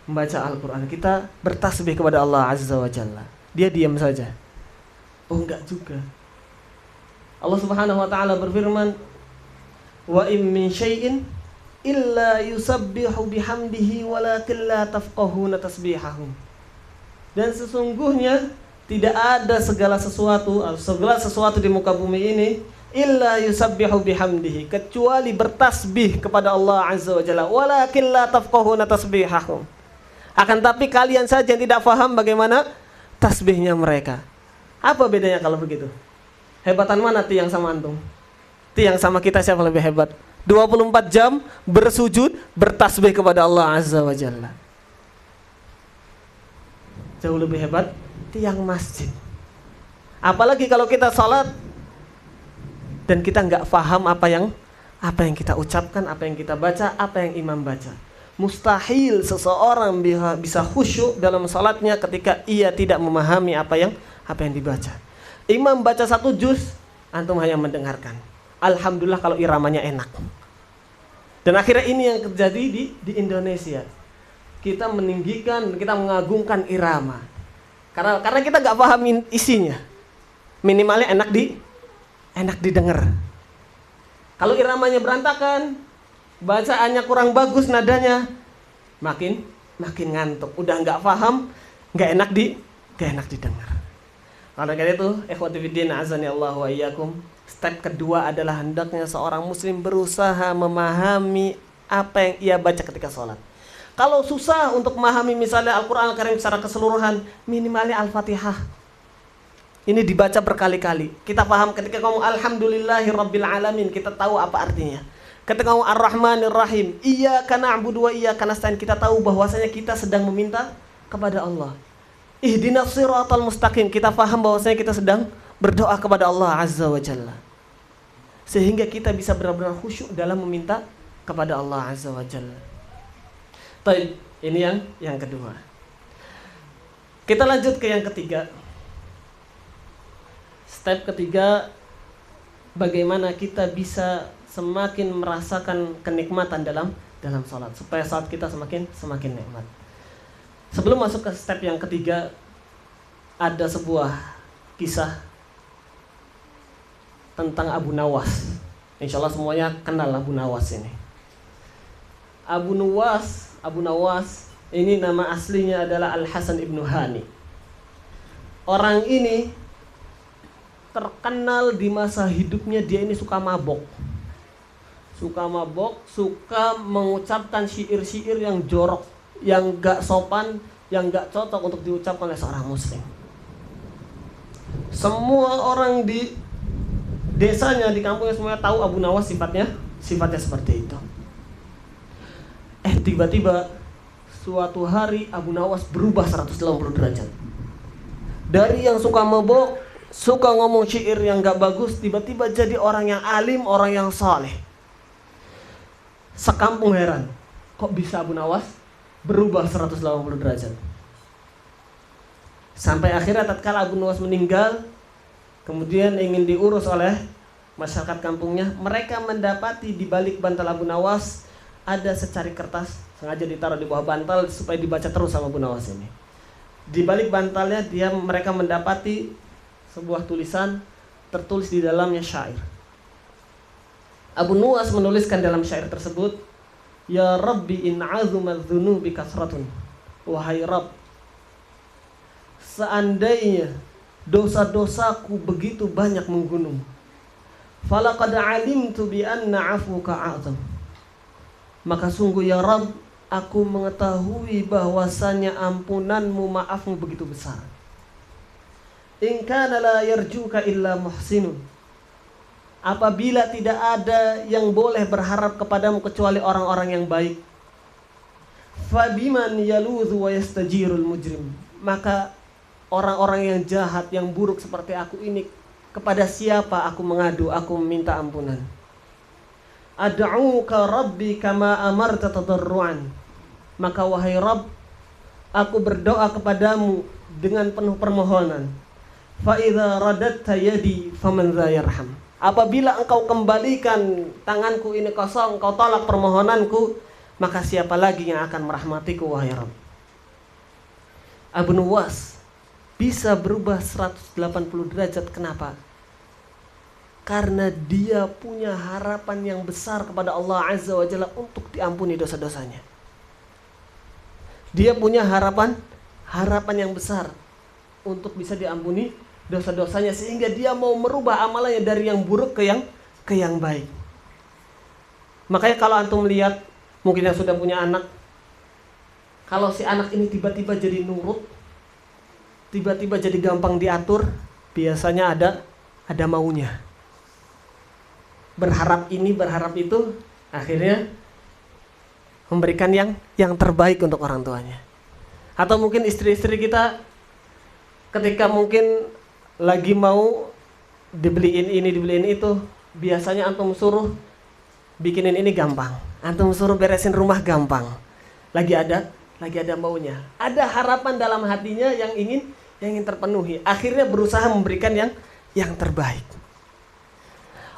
membaca Al-Quran. Kita bertasbih kepada Allah Azza wa Jalla. Dia diam saja. Oh, enggak juga. Allah Subhanahu wa taala berfirman, "Wa in min syai'in illa yusabbihu bihamdihi walakin la tafqahuna tasbihahum." Dan sesungguhnya tidak ada segala sesuatu di muka bumi ini illa yusabbihu bihamdihi, kecuali bertasbih kepada Allah Azza wa Jalla, walakin la tafqahuna tasbihahum, akan tapi kalian saja yang tidak faham bagaimana tasbihnya mereka. Apa bedanya kalau begitu? Hebatan mana tiang sama antum? Tiang sama kita siapa lebih hebat? 24 jam bersujud, bertasbih kepada Allah Azza wa Jalla. Jauh lebih hebat tiang masjid. Apalagi kalau kita sholat dan kita nggak paham apa yang kita ucapkan, apa yang kita baca, apa yang imam baca. Mustahil seseorang bisa khusyuk dalam sholatnya ketika ia tidak memahami apa yang dibaca. Imam baca 1 juz, antum hanya mendengarkan. Alhamdulillah kalau iramanya enak. Dan akhirnya ini yang terjadi di Indonesia. Kita meninggikan, kita mengagungkan irama. Karena kita nggak paham isinya. Minimalnya enak didengar. Kalau iramanya berantakan, bacaannya kurang bagus nadanya, makin ngantuk. Udah nggak paham, nggak enak didengar. Karena itu, ikhwati fiddin azani Allah wa iyyakum. Step kedua adalah hendaknya seorang muslim berusaha memahami apa yang ia baca ketika sholat. Kalau susah untuk memahami misalnya Al-Quran Al-Karim secara keseluruhan, minimalnya Al-Fatihah. Ini dibaca berkali-kali. Kita paham ketika ngomong Alhamdulillahi Rabbil Alamin, kita tahu apa artinya. Ketika ngomong Ar-Rahmanir Rahim, Iyyaka na'budu wa iyyaka nasta'in, kita tahu bahwasanya kita sedang meminta kepada Allah. Ihdinas siratal mustaqim, kita paham bahwasanya kita sedang berdoa kepada Allah Azza wa Jalla. Sehingga kita bisa benar-benar khusyuk dalam meminta kepada Allah Azza wa Jalla. Baik, ini yang kedua. Kita lanjut ke yang ketiga. Step ketiga, bagaimana kita bisa semakin merasakan kenikmatan dalam sholat, supaya salat kita semakin nikmat. Sebelum masuk ke step yang ketiga, ada sebuah kisah tentang Abu Nawas. Insya Allah semuanya kenal Abu Nawas ini. Abu Nawas ini nama aslinya adalah Al-Hasan ibnu Hani. Orang ini terkenal di masa hidupnya dia ini suka mabok, suka mengucapkan syair-syair yang jorok, yang gak sopan, yang gak cocok untuk diucapkan oleh seorang muslim. Semua orang di desanya, di kampungnya semuanya tahu Abu Nawas sifatnya seperti itu. Tiba-tiba suatu hari Abu Nawas berubah 180 derajat. Dari yang suka mabok, suka ngomong syair yang gak bagus, tiba-tiba jadi orang yang alim, orang yang saleh. Sekampung heran, kok bisa Abu Nawas berubah 180 derajat? Sampai akhirnya tatkala Abu Nawas meninggal, kemudian ingin diurus oleh masyarakat kampungnya, mereka mendapati di balik bantal Abu Nawas ada secari kertas, sengaja ditaruh di bawah bantal supaya dibaca terus sama Abu Nawas ini. Di balik bantalnya mereka mendapati sebuah tulisan, tertulis di dalamnya syair. Abu Nawas menuliskan dalam syair tersebut, Ya Rabbi in azumat dzunubi kasratun. Wahai Rabb, seandainya dosa-dosaku begitu banyak menggunung, falaqad alimtu bi anna 'afuka 'azam. Maka sungguh ya Rabb, aku mengetahui bahwasanya ampunanmu, maafmu begitu besar. In kana la yarjuka illa muhsinun. Apabila tidak ada yang boleh berharap kepadamu kecuali orang-orang yang baik. Fabiman yaludhu wa yastajirul mujrim. Maka orang-orang yang jahat, yang buruk seperti aku ini, kepada siapa aku mengadu, aku meminta ampunan. Ad'uka Rabbi kama amarta tadarruan. Maka wahai Rabb, aku berdoa kepadamu dengan penuh permohonan. Fa idza radatta yadi faman dza yarham. Apabila engkau kembalikan tanganku ini kosong, engkau tolak permohonanku, maka siapa lagi yang akan merahmatiku wahai Rabb? Abu Nawas bisa berubah 180 derajat. Kenapa? Karena dia punya harapan yang besar kepada Allah Azza wa Jalla untuk diampuni dosa-dosanya. Dia punya harapan harapan yang besar untuk bisa diampuni dosa-dosanya, sehingga dia mau merubah amalannya dari yang buruk ke yang baik. Makanya kalau antum melihat, mungkin yang sudah punya anak, kalau si anak ini tiba-tiba jadi nurut, tiba-tiba jadi gampang diatur, biasanya ada maunya. Berharap ini, berharap itu, akhirnya memberikan yang terbaik untuk orang tuanya. Atau mungkin istri-istri kita ketika mungkin lagi mau dibeliin ini, dibeliin itu, biasanya antum suruh bikinin ini gampang, antum suruh beresin rumah gampang. Lagi ada maunya, ada harapan dalam hatinya yang ingin terpenuhi. Akhirnya berusaha memberikan yang terbaik.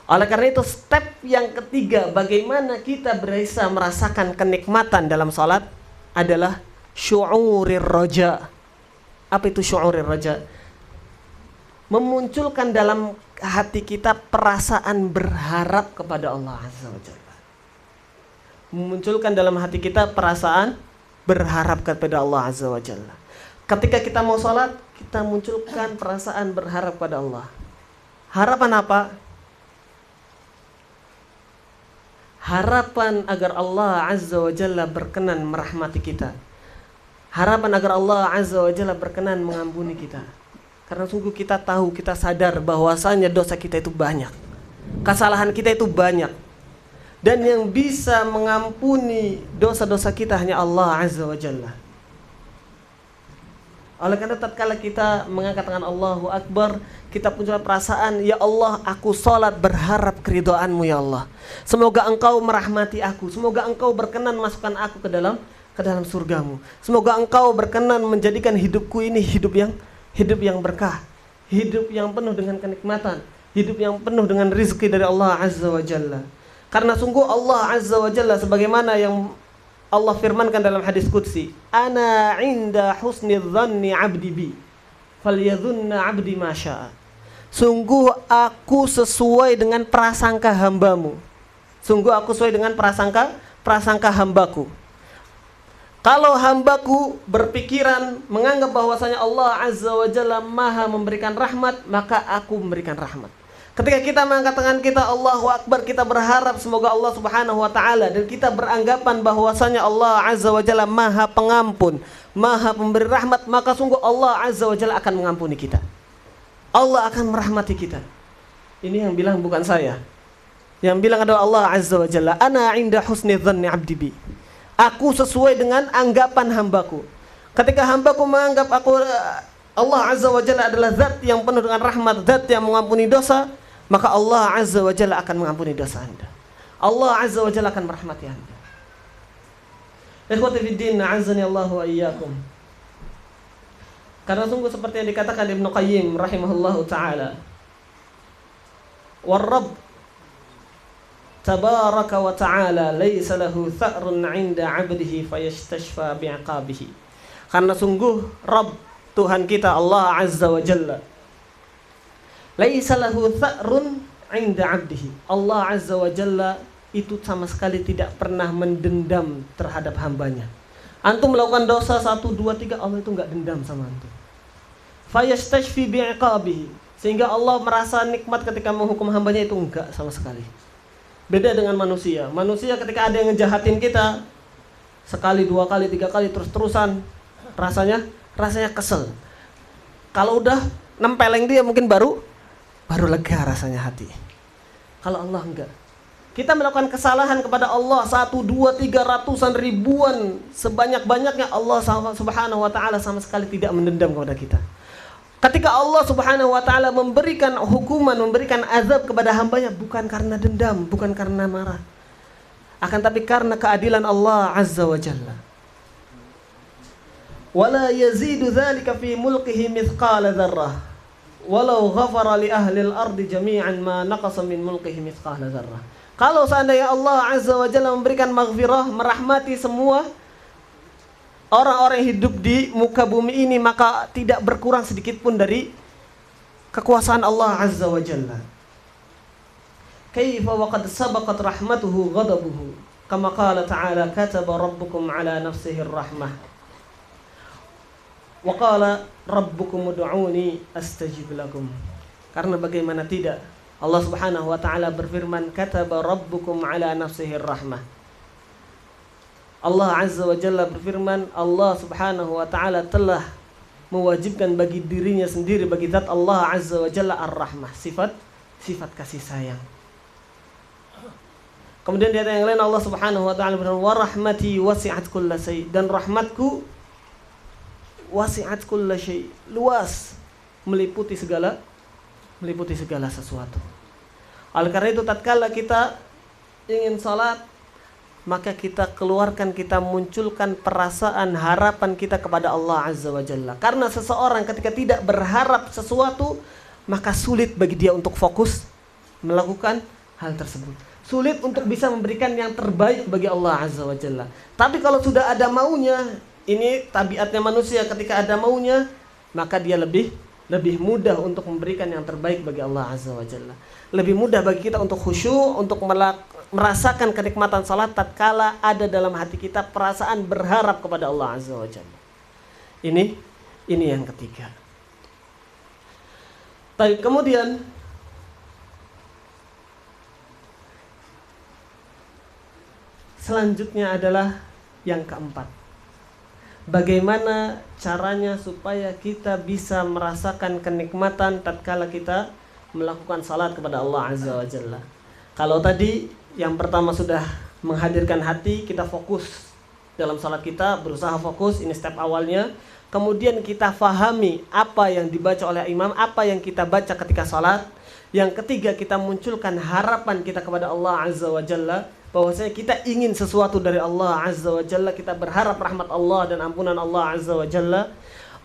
Oleh karena itu, step yang ketiga bagaimana kita bisa merasakan kenikmatan dalam salat adalah syu'urir raja. Apa itu syu'urir raja? Memunculkan dalam hati kita perasaan berharap kepada Allah Azza wa Jalla. Memunculkan dalam hati kita perasaan berharap kepada Allah Azza wa Jalla. Ketika kita mau sholat, kita munculkan perasaan berharap pada Allah. Harapan apa? Harapan agar Allah Azza wa Jalla berkenan merahmati kita. Harapan agar Allah Azza wa Jalla berkenan mengampuni kita. Karena sungguh kita tahu, kita sadar bahwasanya dosa kita itu banyak, kesalahan kita itu banyak, dan yang bisa mengampuni dosa-dosa kita hanya Allah Azza wa Jalla. Oleh karena tatkala kita mengangkat tangan Allahu Akbar, kita punya perasaan, ya Allah, aku sholat berharap keridhaan-Mu ya Allah. Semoga Engkau merahmati aku, semoga Engkau berkenan masukkan aku ke dalam surga-Mu. Semoga Engkau berkenan menjadikan hidupku ini hidup yang berkah, hidup yang penuh dengan kenikmatan, hidup yang penuh dengan rizki dari Allah Azza wa Jalla. Karena sungguh Allah Azza wa Jalla sebagaimana yang Allah firmankan dalam hadis qudsi, ana inda husni dhanni abdi bi falyadhunna abdi ma syaa. Sungguh aku sesuai dengan prasangka hambamu. Sungguh aku sesuai dengan prasangka hambaku. Kalau hambaku berpikiran menganggap bahwasanya Allah Azza wa Jalla maha memberikan rahmat, maka aku memberikan rahmat. Ketika kita mengangkat tangan kita Allahu Akbar, kita berharap semoga Allah Subhanahu wa taala, dan kita beranggapan bahwasanya Allah Azza wa Jalla maha pengampun, maha pemberi rahmat, maka sungguh Allah Azza wa Jalla akan mengampuni kita. Allah akan merahmati kita. Ini yang bilang bukan saya. Yang bilang adalah Allah Azza wa Jalla, ana inda husni dhanni abdi bi. Aku sesuai dengan anggapan hambaku. Ketika hambaku menganggap Allah Azza wa Jalla adalah zat yang penuh dengan rahmat, zat yang mengampuni dosa, maka Allah Azza wa Jalla akan mengampuni dosa Anda. Allah Azza wa Jalla akan merahmati Anda. Ikhwati fiddin, a'azzani Allah wa iyyakum. Karena sungguh seperti yang dikatakan Ibnu Qayyim rahimahullahu ta'ala, war-Rabb tabaraka wa ta'ala laysa lahu tha'run 'inda 'abdihi fayastashfa bi'iqabihi. Karena sungguh Rabb, Tuhan kita Allah Azza wa Jalla, laysa lahu tha'run 'inda 'abdihi. Allah Azza wa Jalla itu sama sekali tidak pernah mendendam terhadap hambanya. Antum melakukan dosa 1, 2, 3, Allah itu enggak dendam sama antum. Fayastashfi bi'iqabihi, sehingga Allah merasa nikmat ketika menghukum hambanya itu enggak sama sekali. Beda dengan manusia. Manusia ketika ada yang ngejahatin kita sekali, 2 kali, 3 kali terus-terusan, rasanya kesel. Kalau udah nempeleng dia mungkin baru lega rasanya hati. Kalau Allah enggak. Kita melakukan kesalahan kepada Allah 1, 2, 3, ratusan, ribuan, sebanyak-banyaknya, Allah Subhanahu wa ta'ala sama sekali tidak mendendam kepada kita. Ketika Allah Subhanahu wa ta'ala memberikan hukuman, memberikan azab kepada hambanya, bukan karena dendam, bukan karena marah, akan tapi karena keadilan Allah Azza wa Jalla. Wala yazidu dzalika fi mulkihi mithqala dzarrah walau ghafara li ahli al-ardi jami'an ma naqasa min mulkihi mithqala dzarrah. Kalau seandainya Allah Azza wa Jalla memberikan maghfirah, merahmati semua orang-orang yang hidup di muka bumi ini, maka tidak berkurang sedikit pun dari kekuasaan Allah Azza wa Jalla. Kaifa wa qad sabaqat rahmatuhu ghadabuhu kama qala ta'ala kataba rabbukum ala nafsihi ar-rahmah Wa qala rabbukum ud'uni astajib lakum. Karena bagaimana tidak, Allah Subhanahu wa taala berfirman, kataba rabbukum ala nafsihi rahmah. Allah Azza wa Jalla berfirman, Allah Subhanahu wa taala telah mewajibkan bagi dirinya sendiri, bagi zat Allah Azza wa Jalla ar-rahmah, sifat kasih sayang. Kemudian di ayat yang lain Allah Subhanahu wa taala berfirman, wa rahmati wasi'at kulla syai, dan rahmatku wasi'at kulla syai, luas, meliputi segala sesuatu. Oleh karena itu tatkala kita ingin salat, maka kita keluarkan, kita munculkan perasaan harapan kita kepada Allah Azza wa Jalla. Karena seseorang ketika tidak berharap sesuatu, maka sulit bagi dia untuk fokus melakukan hal tersebut. Sulit untuk bisa memberikan yang terbaik bagi Allah Azza wa Jalla. Tapi kalau sudah ada maunya, ini tabiatnya manusia, ketika ada maunya, maka dia lebih mudah untuk memberikan yang terbaik bagi Allah Azza wa Jalla. Lebih mudah bagi kita untuk khusyuk, untuk merasakan kenikmatan salat tatkala ada dalam hati kita perasaan berharap kepada Allah Azza wa Jalla. Ini yang ketiga. Baik, kemudian selanjutnya adalah yang keempat. Bagaimana caranya supaya kita bisa merasakan kenikmatan tatkala kita melakukan salat kepada Allah Azza wa Jalla. Kalau tadi yang pertama sudah menghadirkan hati, kita fokus dalam salat kita, berusaha fokus, ini step awalnya. Kemudian kita fahami apa yang dibaca oleh imam, apa yang kita baca ketika salat. Yang ketiga, kita munculkan harapan kita kepada Allah Azza wa Jalla, bahwasanya kita ingin sesuatu dari Allah Azza wa Jalla, kita berharap rahmat Allah dan ampunan Allah Azza wa Jalla.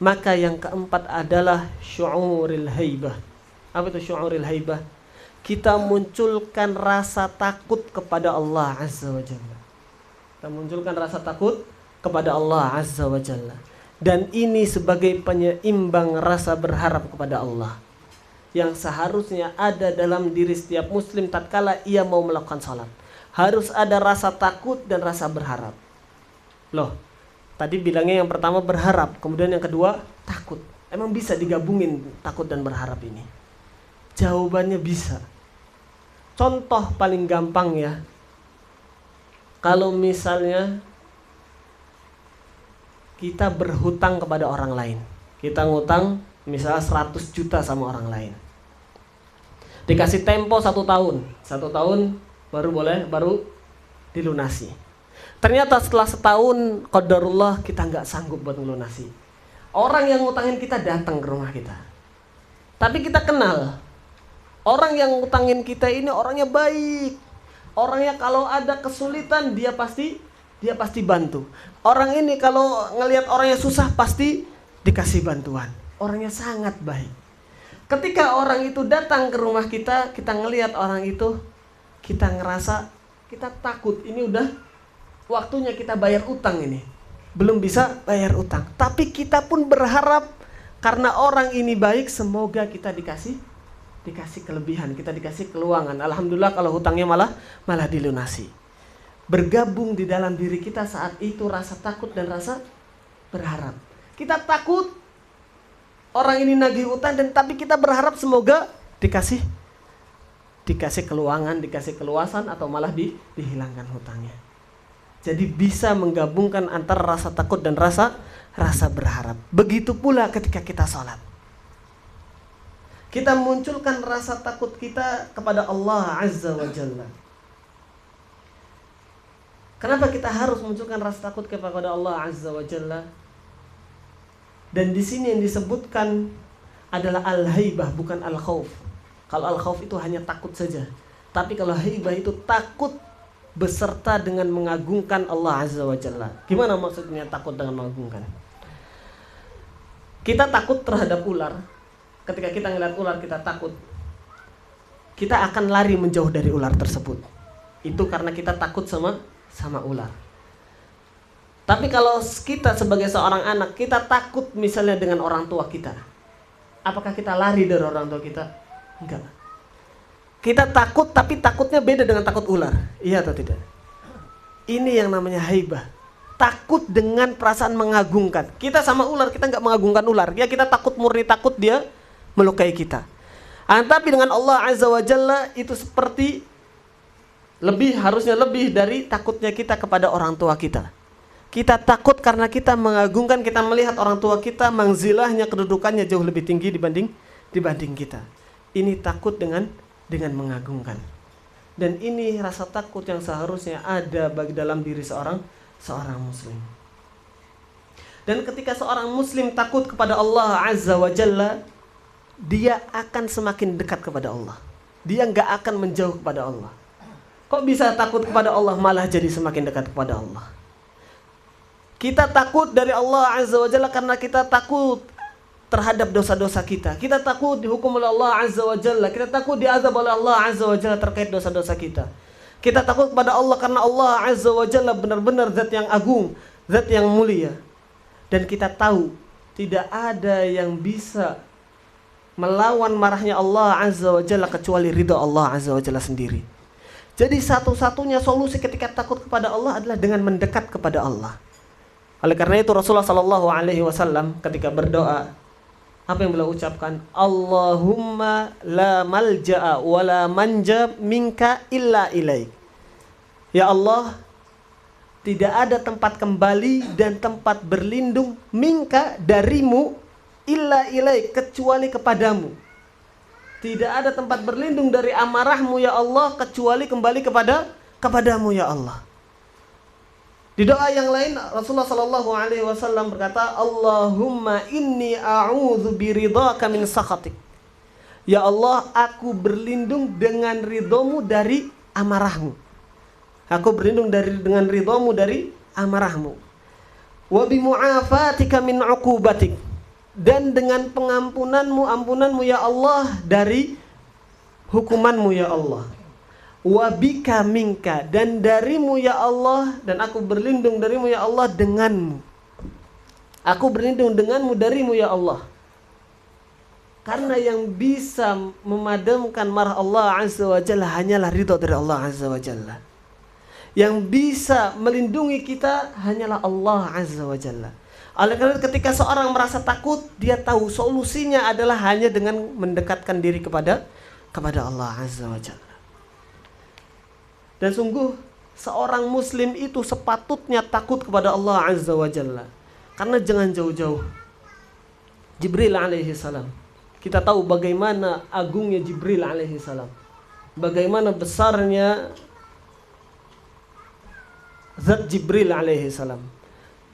Maka yang keempat adalah syu'uril haibah. Apa itu syu'uril haibah? Kita munculkan rasa takut kepada Allah Azza wa Jalla. Kita munculkan rasa takut kepada Allah Azza wa Jalla. Dan ini sebagai penyeimbang rasa berharap kepada Allah yang seharusnya ada dalam diri setiap muslim tatkala ia mau melakukan salat. Harus ada rasa takut dan rasa berharap. Loh, tadi bilangnya yang pertama berharap, kemudian yang kedua takut. Emang bisa digabungin takut dan berharap ini? Jawabannya bisa. Contoh paling gampang ya. Kalau misalnya kita berhutang kepada orang lain. Kita ngutang misalnya 100 juta sama orang lain. Dikasih tempo 1 tahun. 1 tahun baru dilunasi. Ternyata setelah setahun qadarullah kita nggak sanggup buat melunasi. Orang yang ngutangin kita datang ke rumah kita. Tapi kita kenal. Orang yang ngutangin kita ini orangnya baik. Orangnya kalau ada kesulitan dia pasti bantu. Orang ini kalau ngelihat orangnya susah pasti dikasih bantuan. Orangnya sangat baik. Ketika orang itu datang ke rumah kita, kita ngelihat orang itu, kita ngerasa, kita takut. Ini udah waktunya kita bayar utang ini. Belum bisa bayar utang. Tapi kita pun berharap karena orang ini baik, semoga kita dikasih kelebihan, kita dikasih keluangan. Alhamdulillah kalau hutangnya malah dilunasi. Bergabung di dalam diri kita saat itu rasa takut dan rasa berharap. Kita takut orang ini nagih utang, dan tapi kita berharap semoga dikasih keluangan, dikasih keluasan, atau malah dihilangkan hutangnya. Jadi bisa menggabungkan antara rasa takut dan rasa berharap. Begitu pula ketika kita sholat. Kita munculkan rasa takut kita kepada Allah Azza wa Jalla. Kenapa kita harus munculkan rasa takut kepada Allah Azza wa Jalla? Dan di sini yang disebutkan adalah al-haibah, bukan al-khauf. Kalau al-khauf itu hanya takut saja. Tapi kalau haibah itu takut beserta dengan mengagungkan Allah Azza wa Jalla. Gimana maksudnya takut dengan mengagungkan? Kita takut terhadap ular. Ketika kita ngeliat ular kita takut, kita akan lari menjauh dari ular tersebut. Itu karena kita takut sama ular. Tapi kalau kita sebagai seorang anak, kita takut misalnya dengan orang tua kita, apakah kita lari dari orang tua kita? Enggak. Kita takut, tapi takutnya beda dengan takut ular. Iya atau tidak? Ini yang namanya haibah. Takut dengan perasaan mengagungkan. Kita sama ular, kita nggak mengagungkan ular. Ya kita takut, murni takut dia melukai kita. Tapi dengan Allah Azza wa Jalla itu seperti harusnya lebih dari takutnya kita kepada orang tua kita. Kita takut karena kita mengagungkan, kita melihat orang tua kita manzilahnya, kedudukannya jauh lebih tinggi dibanding kita. Ini takut dengan mengagungkan. Dan ini rasa takut yang seharusnya ada bagi dalam diri seorang muslim. Dan ketika seorang muslim takut kepada Allah Azza wa Jalla, dia akan semakin dekat kepada Allah. Dia nggak akan menjauh kepada Allah. Kok bisa takut kepada Allah malah jadi semakin dekat kepada Allah? Kita takut dari Allah Azza wa Jalla karena kita takut terhadap dosa-dosa kita. Kita takut dihukum oleh Allah Azza wa Jalla. Kita takut diazab oleh Allah Azza wa Jalla terkait dosa-dosa kita. Kita takut kepada Allah karena Allah Azza wa Jalla benar-benar zat yang agung, zat yang mulia. Dan kita tahu tidak ada yang bisa melawan marahnya Allah Azza wa Jalla kecuali ridha Allah Azza wa Jalla sendiri. Jadi satu-satunya solusi ketika takut kepada Allah adalah dengan mendekat kepada Allah. Oleh karena itu Rasulullah sallallahu alaihi wasallam ketika berdoa, apa yang beliau ucapkan? Allahumma la malja'a wa la manja minka illa ilaik. Ya Allah, tidak ada tempat kembali dan tempat berlindung minka darimu illa ilaik kecuali kepadamu. Tidak ada tempat berlindung dari amarahmu ya Allah kecuali kembali kepadamu ya Allah. Di doa yang lain Rasulullah sallallahu alaihi wasallam berkata, Allahumma inni a'udzu biridhaka min sakhatik. Ya Allah, aku berlindung dengan ridhamu dari amarahmu. Aku berlindung dengan ridhamu dari amarahmu. Wa bimu'afatika min 'uqubatik. Dan dengan ampunanmu ya Allah dari hukumanmu ya Allah. Wa bika minka, dan darimu ya Allah, dan aku berlindung darimu ya Allah denganmu. Aku berlindung denganmu darimu ya Allah. Karena yang bisa memadamkan marah Allah Azza wa Jalla hanyalah ridha dari Allah Azza wa Jalla. Yang bisa melindungi kita hanyalah Allah Azza wa Jalla. Oleh karena ketika seorang merasa takut, dia tahu solusinya adalah hanya dengan mendekatkan diri kepada Allah Azza wa Jalla. Dan sungguh seorang muslim itu sepatutnya takut kepada Allah Azza wa Jalla. Karena jangan jauh-jauh. Jibril alaihi salam. Kita tahu bagaimana agungnya Jibril alaihi salam. Bagaimana besarnya zat Jibril alaihi salam.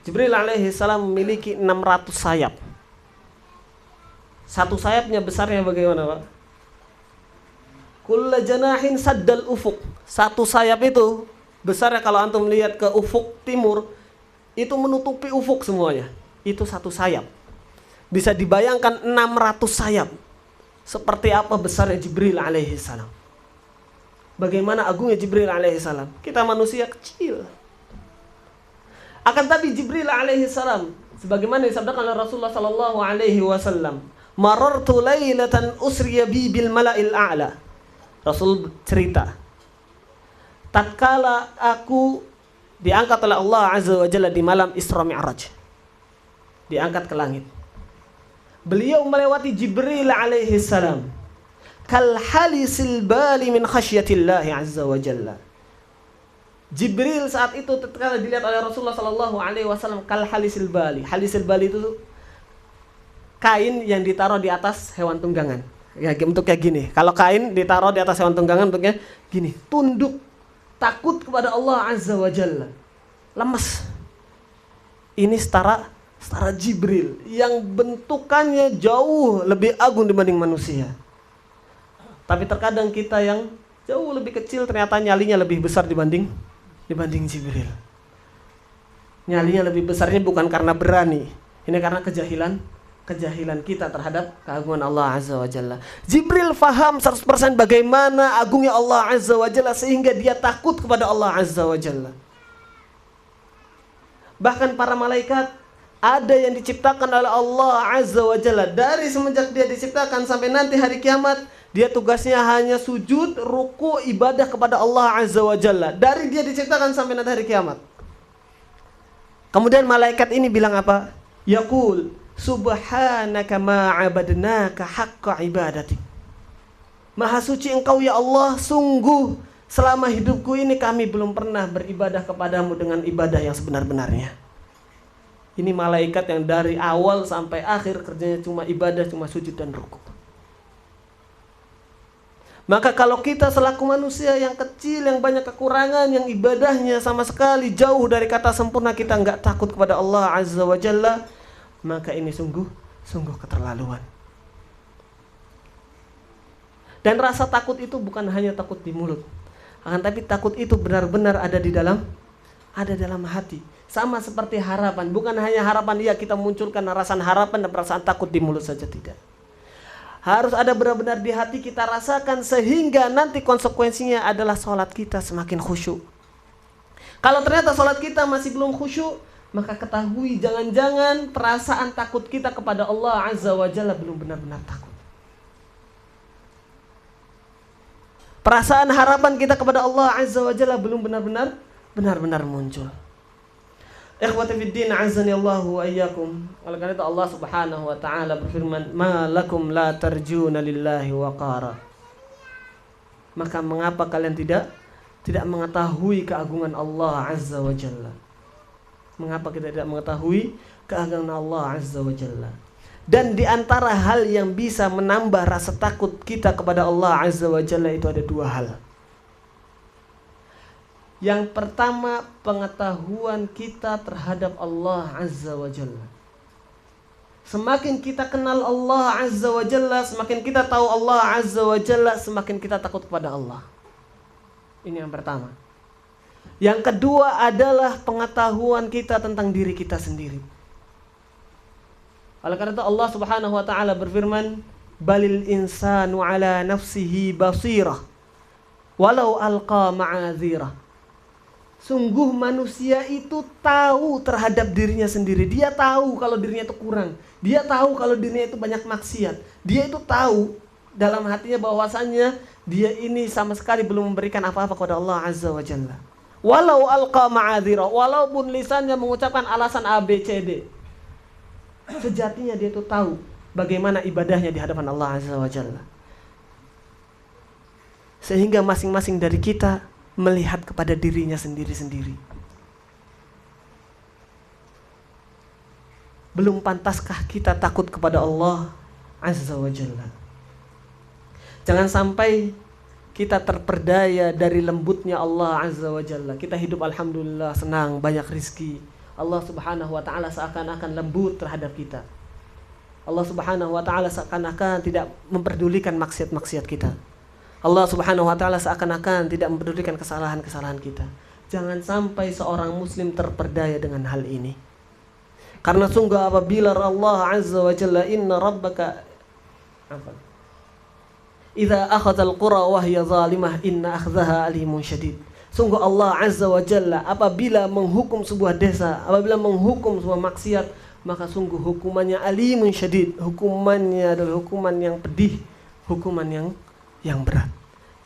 Jibril alaihi salam memiliki 600 sayap. Satu sayapnya besarnya bagaimana, Pak? Kulla janahin saddal ufuk. Satu sayap itu besarnya kalau antum lihat ke ufuk timur, itu menutupi ufuk semuanya. Itu satu sayap. Bisa dibayangkan 600 sayap. Seperti apa besarnya Jibril alaihi salam. Bagaimana agungnya Jibril alaihi salam. Kita manusia kecil. Akan tapi Jibril alaihi salam, sebagaimana disabdakan oleh Rasulullah sallallahu alaihi wasallam, marartu lailatan usriya bi bil mala'il a'la. Rasul cerita, tatkala aku diangkat oleh Allah Azza wa Jalla di malam Isra Mi'raj, diangkat ke langit. Beliau melewati Jibril alaihi salam, kal halisil bali min khasyatillah Azza wa Jalla. Jibril saat itu tatkala dilihat oleh Rasulullah sallallahu alaihi wasallam kal halisil bali. Halisil bali itu kain yang ditaruh di atas hewan tunggangan. Ya, bentuknya gini. Kalau kain ditaruh di atas hewan tunggangan bentuknya gini, tunduk, takut kepada Allah Azza wa Jalla. Lemes. Ini setara Jibril yang bentukannya jauh lebih agung dibanding manusia. Tapi terkadang kita yang jauh lebih kecil ternyata nyalinya lebih besar dibanding Jibril. Nyalinya lebih besarnya bukan karena berani, ini karena kejahilan kita terhadap keagungan Allah Azza wa Jalla. Jibril faham 100% bagaimana agungnya Allah Azza wa Jalla sehingga dia takut kepada Allah Azza wa Jalla. Bahkan para malaikat ada yang diciptakan oleh Allah Azza wa Jalla dari semenjak dia diciptakan sampai nanti hari kiamat. Dia tugasnya hanya sujud, ruku, ibadah kepada Allah Azza wa Jalla. Dari dia diciptakan sampai nanti hari kiamat. Kemudian malaikat ini bilang apa? Yaqul subhanaka ma abadnaka haqqa ibadatik. Maha suci engkau ya Allah, sungguh selama hidupku ini kami belum pernah beribadah kepadamu dengan ibadah yang sebenar-benarnya. Ini malaikat yang dari awal sampai akhir kerjanya cuma ibadah, cuma sujud dan rukuk. Maka kalau kita selaku manusia yang kecil, yang banyak kekurangan, yang ibadahnya sama sekali jauh dari kata sempurna, kita nggak takut kepada Allah Azza wa Jalla, maka ini sungguh keterlaluan. Dan rasa takut itu bukan hanya takut di mulut, akan tapi takut itu benar-benar ada di dalam hati. Sama seperti harapan, bukan hanya harapan kita munculkan rasa harapan dan perasaan takut di mulut saja, tidak. Harus ada benar-benar di hati kita rasakan, sehingga nanti konsekuensinya adalah sholat kita semakin khusyuk. Kalau ternyata sholat kita masih belum khusyuk, maka ketahui jangan-jangan perasaan takut kita kepada Allah Azza wa Jalla belum benar-benar takut. Perasaan harapan kita kepada Allah Azza wa Jalla belum benar-benar muncul. Ikhwati fiddin azani Allah wa iyyakum. Oleh karena itu Allah Subhanahu wa taala berfirman, "Ma lakum la tarjuna lillahi waqara." Maka mengapa kalian tidak mengetahui keagungan Allah Azza wa Jalla? Mengapa kita tidak mengetahui keagungan Allah Azza wa Jalla? Dan di antara hal yang bisa menambah rasa takut kita kepada Allah Azza wa Jalla itu ada dua hal. Yang pertama, pengetahuan kita terhadap Allah Azza wa Jalla. Semakin kita kenal Allah Azza wa Jalla, semakin kita tahu Allah Azza wa Jalla, semakin kita takut kepada Allah. Ini yang pertama. Yang kedua adalah pengetahuan kita tentang diri kita sendiri. Oleh karena itu Allah Subhanahu wa taala berfirman, "Balil insanu ala nafsihi basirah walau alqa ma'adzirah." Sungguh manusia itu tahu terhadap dirinya sendiri. Dia tahu kalau dirinya itu kurang. Dia tahu kalau dirinya itu banyak maksiat. Dia itu tahu dalam hatinya bahwasannya dia ini sama sekali belum memberikan apa-apa kepada Allah Azza wa Jalla. Walau alqa ma'adzira, walaupun lisannya mengucapkan alasan A, B, C, D, sejatinya dia itu tahu bagaimana ibadahnya di hadapan Allah Azza wa Jalla. Sehingga masing-masing dari kita melihat kepada dirinya sendiri-sendiri. Belum pantaskah kita takut kepada Allah Azza wa Jalla? Jangan sampai kita terperdaya dari lembutnya Allah Azza wa Jalla. Kita hidup alhamdulillah, senang, banyak rizki. Allah Subhanahu wa taala seakan-akan lembut terhadap kita. Allah Subhanahu wa taala seakan-akan tidak memperdulikan maksiat-maksiat kita. Allah Subhanahu wa taala seakan-akan tidak mempedulikan kesalahan-kesalahan kita. Jangan sampai seorang muslim terperdaya dengan hal ini. Karena sungguh apabila Allah Azza wa Jalla, inna rabbaka idza akhadha al-qura wa hiya zalimah inna akhdaha alimun syadid. Sungguh Allah Azza wa Jalla apabila menghukum sebuah desa, apabila menghukum sebuah maksiat, maka sungguh hukumannya alimun syadid. Hukumannya adalah hukuman yang pedih, hukuman yang berat.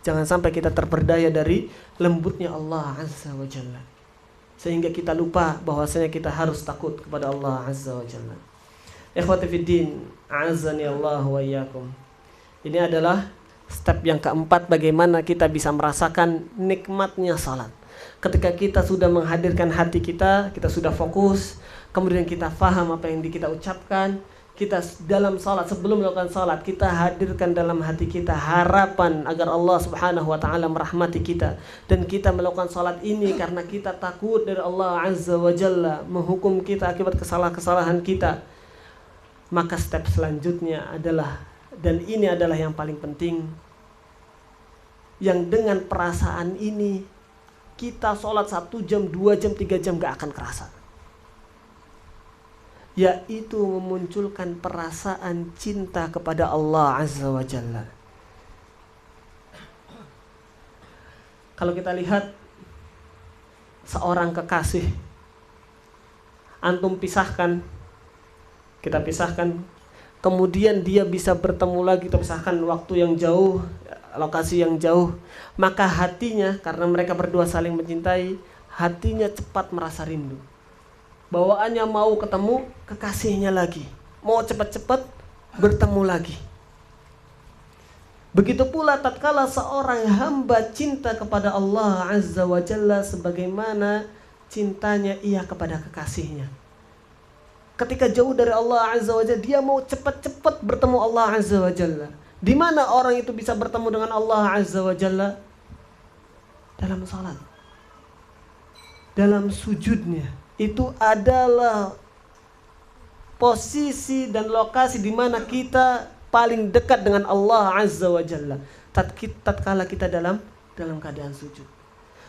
Jangan sampai kita terperdaya dari lembutnya Allah Azza wa Jalla, sehingga kita lupa bahwasanya kita harus takut kepada Allah Azza wa Jalla. Ikhwati fiddin, a'azzani Allah wa iyyakum. Ini adalah step yang keempat, bagaimana kita bisa merasakan nikmatnya salat. Ketika kita sudah menghadirkan hati kita, kita sudah fokus, kemudian kita faham apa yang kita ucapkan. Kita dalam salat, sebelum melakukan salat, kita hadirkan dalam hati kita harapan agar Allah Subhanahu wa taala merahmati kita, dan kita melakukan salat ini karena kita takut dari Allah Azza wa Jalla menghukum kita akibat kesalahan-kesalahan kita. Maka step selanjutnya adalah, dan ini adalah yang paling penting, yang dengan perasaan ini kita salat 1 jam, 2 jam, 3 jam gak akan kerasa, yaitu memunculkan perasaan cinta kepada Allah Azza wa Jalla. Kalau kita lihat seorang kekasih, antum pisahkan, kita pisahkan, kemudian dia bisa bertemu lagi, kita pisahkan waktu yang jauh, lokasi yang jauh, maka hatinya, karena mereka berdua saling mencintai, hatinya cepat merasa rindu. bawaannya mau ketemu kekasihnya lagi, mau cepat-cepat bertemu lagi. Begitu pula tatkala seorang hamba cinta kepada Allah Azza wa Jalla sebagaimana cintanya ia kepada kekasihnya. Ketika jauh dari Allah Azza wa Jalla, dia mau cepat-cepat bertemu Allah Azza wa Jalla. Di mana orang itu bisa bertemu dengan Allah Azza wa Jalla? Dalam salat, dalam sujudnya. Itu adalah posisi dan lokasi di mana kita paling dekat dengan Allah Azza wa Jalla. Tatkala kita dalam keadaan sujud.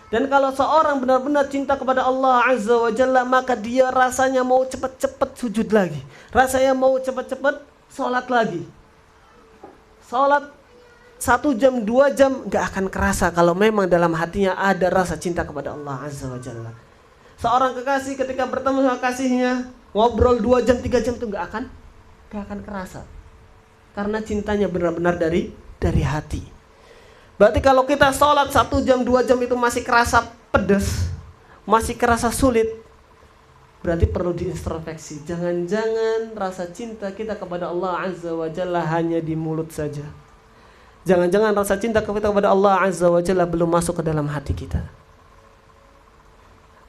Dan kalau seorang benar-benar cinta kepada Allah Azza wa Jalla, maka dia rasanya mau cepat-cepat sujud lagi. Rasanya mau cepat-cepat sholat lagi. Sholat 1 jam, 2 jam gak akan kerasa kalau memang dalam hatinya ada rasa cinta kepada Allah Azza wa Jalla. Seorang kekasih ketika bertemu sama kasihnya, ngobrol 2 jam, 3 jam itu gak akan kerasa. Karena cintanya benar-benar dari hati. Berarti kalau kita sholat 1 jam, 2 jam itu masih kerasa pedas, masih kerasa sulit, berarti perlu diintrospeksi. Jangan-jangan rasa cinta kita kepada Allah Azza wa Jalla hanya di mulut saja. Jangan-jangan rasa cinta kita kepada Allah Azza wa Jalla belum masuk ke dalam hati kita.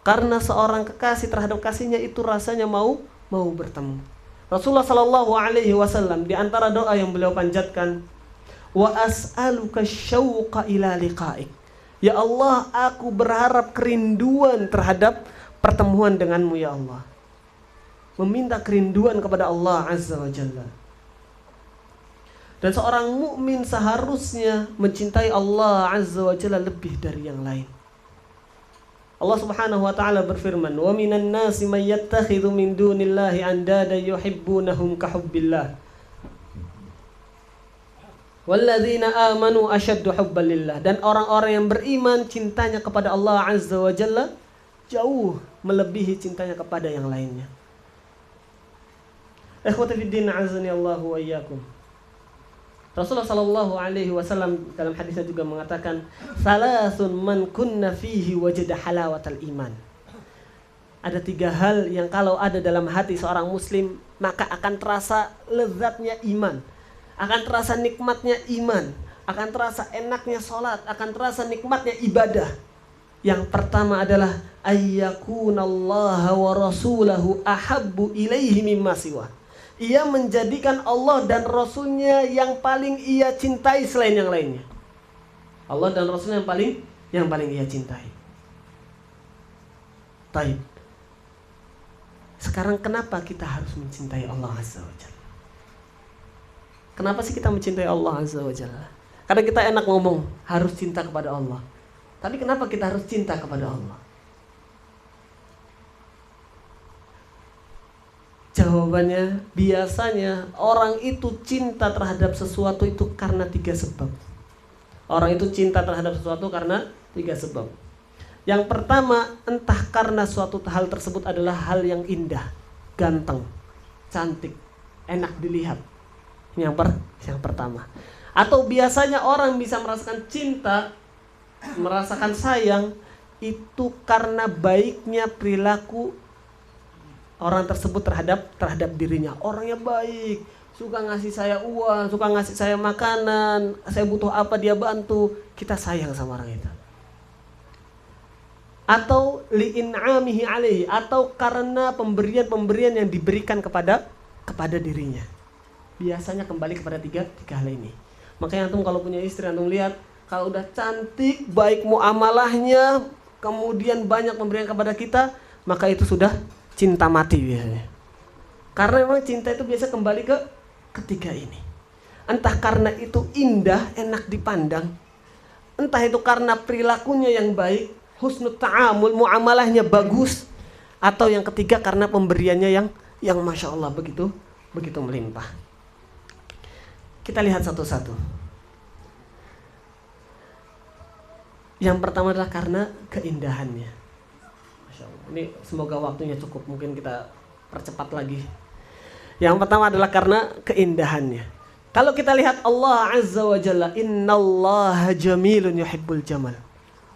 Karena seorang kekasih terhadap kasihnya itu rasanya mau bertemu. Rasulullah sallallahu alaihi wasallam di antara doa yang beliau panjatkan, wa as'aluka syauqa ila liqa'ik. Ya Allah, aku berharap kerinduan terhadap pertemuan denganmu ya Allah. Meminta kerinduan kepada Allah Azza wa Jalla. Dan seorang mukmin seharusnya mencintai Allah Azza wa Jalla lebih dari yang lain. Allah Subhanahu wa taala berfirman, "Wa minan nasi may yattakhidhu min dunillahi andada yuhibbunahum ka hubbillah. Walladzina amanu ashaddu hubban lillah." Dan orang-orang yang beriman cintanya kepada Allah Azza wa Jalla jauh melebihi cintanya kepada yang lainnya. Ikhwati fid din, azani Allahu wa iyyakum. Rasulullah sallallahu alaihi wasallam dalam hadisnya juga mengatakan, "Salasun man kunna fihi wajada halawatal iman." Ada 3 hal yang kalau ada dalam hati seorang muslim, maka akan terasa lezatnya iman, akan terasa nikmatnya iman, akan terasa enaknya sholat, akan terasa nikmatnya ibadah. Yang pertama adalah ayyakunallaha wa rasulahu ahabbu ilaihi mimma siwa. Ia menjadikan Allah dan Rasulnya yang paling ia cintai selain yang lainnya. Allah dan Rasulnya yang paling ia cintai. Taib. Sekarang kenapa kita harus mencintai Allah Azza wa Jalla? Kenapa sih kita mencintai Allah Azza wa Jalla? Karena kita enak ngomong harus cinta kepada Allah. Tapi kenapa kita harus cinta kepada Allah? Jawabannya, biasanya orang itu cinta terhadap sesuatu itu karena 3 sebab. Orang itu cinta terhadap sesuatu karena 3 sebab. Yang pertama, entah karena suatu hal tersebut adalah hal yang indah, ganteng, cantik, enak dilihat. Ini yang pertama. Atau biasanya orang bisa merasakan cinta, merasakan sayang itu karena baiknya perilaku orang tersebut terhadap dirinya. Orangnya baik, suka ngasih saya uang, suka ngasih saya makanan, saya butuh apa dia bantu, kita sayang sama orang itu. Atau li'in'amihi alaihi, atau karena pemberian-pemberian yang diberikan kepada dirinya. Biasanya kembali kepada tiga hal ini. Makanya antum kalau punya istri, antum lihat kalau udah cantik, baik muamalahnya, kemudian banyak pemberian kepada kita, maka itu sudah cinta mati biasanya. Karena memang cinta itu biasa kembali ke ketiga ini. Entah karena itu indah, enak dipandang, entah itu karena perilakunya yang baik, husnul ta'amul, muamalahnya bagus, atau yang ketiga karena pemberiannya yang masya Allah begitu melimpah. Kita lihat satu-satu. Yang pertama adalah karena keindahannya. Ini semoga waktunya cukup, mungkin kita percepat lagi. Yang pertama adalah karena keindahannya. Kalau kita lihat Allah Azza wa Jalla, innallaha jamilun yuhibbul jamal.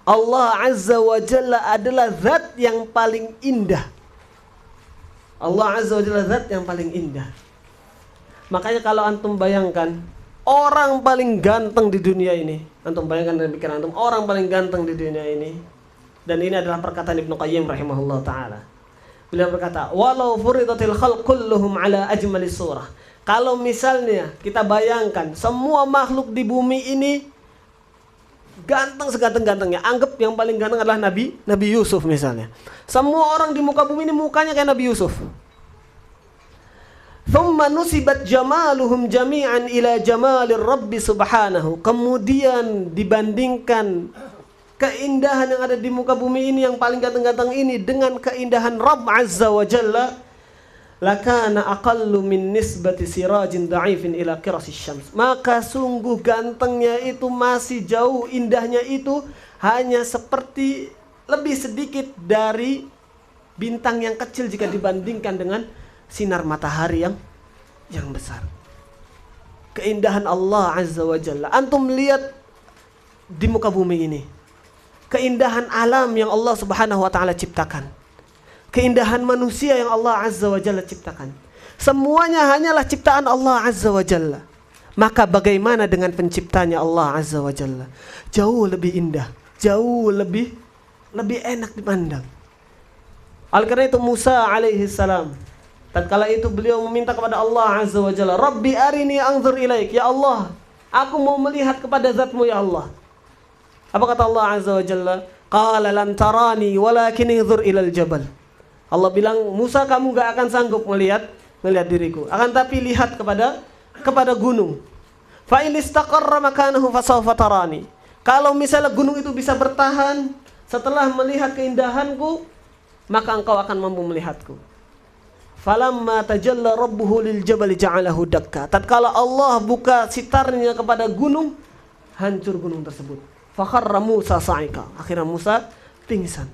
Allah Azza wa Jalla adalah zat yang paling indah. Allah Azza wa Jalla zat yang paling indah. Makanya kalau antum bayangkan orang paling ganteng di dunia ini, antum bayangkan dalam pikiran antum orang paling ganteng di dunia ini, dan ini adalah perkataan Ibnu Qayyim rahimahullah taala. Beliau berkata, "Walau furidatil khalq kulluhum ala ajmali surah." Kalau misalnya kita bayangkan semua makhluk di bumi ini ganteng seganteng-gantengnya, anggap yang paling ganteng adalah Nabi Yusuf misalnya. Semua orang di muka bumi ini mukanya kayak Nabi Yusuf. Thumma nusibat jamaluhum jami'an ila jamalir Rabbi subhanahu. Kemudian dibandingkan keindahan yang ada di muka bumi ini yang paling ganteng-ganteng ini dengan keindahan Rabb Azza wa Jalla, lakana aqallu min nisbati sirajin da'ifin ila qirasis syams. Maka sungguh gantengnya itu masih jauh, indahnya itu hanya seperti lebih sedikit dari bintang yang kecil jika dibandingkan dengan sinar matahari yang besar. Keindahan Allah Azza wa Jalla. Antum lihat di muka bumi ini, keindahan alam yang Allah Subhanahu wa taala ciptakan, keindahan manusia yang Allah Azza wa Jalla ciptakan, semuanya hanyalah ciptaan Allah Azza wa Jalla. Maka bagaimana dengan penciptanya Allah Azza wa Jalla? Jauh lebih indah, jauh lebih enak dipandang. Oleh karena itu Musa alaihi salam, tatkala itu beliau meminta kepada Allah Azza wa Jalla, Rabbi arini anzur ilaik, ya Allah, aku mau melihat kepada zatmu ya Allah. Apa kata Allah Azza wa Jalla? Qala lan tarani walakin anzur ilal jabal. Allah bilang, Musa kamu gak akan sanggup melihat diriku, akan tapi lihat kepada gunung. Fa in istaqarra makanahu fasawfa tarani. Kalau misalnya gunung itu bisa bertahan setelah melihat keindahanku, maka engkau akan mampu melihatku. Falamma tajalla rabbuhu lil jabali ja'alahu dakka. Tatkala Allah buka sitarnya kepada gunung, hancur gunung tersebut. Fakharra Musa sa'ika. Akhirnya Musa pingsan.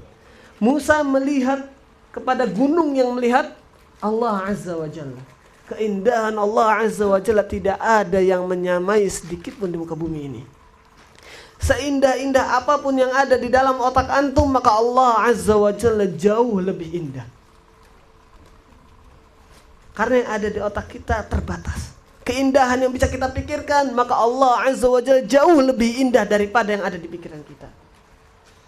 Musa melihat kepada gunung yang melihat Allah Azza wa Jalla. Keindahan Allah Azza wa Jalla tidak ada yang menyamai sedikit pun di muka bumi ini. Seindah-indah apapun yang ada di dalam otak antum, maka Allah Azza wa Jalla jauh lebih indah. Karena yang ada di otak kita terbatas. Keindahan yang bisa kita pikirkan, maka Allah Azza wa Jalla jauh lebih indah daripada yang ada di pikiran kita.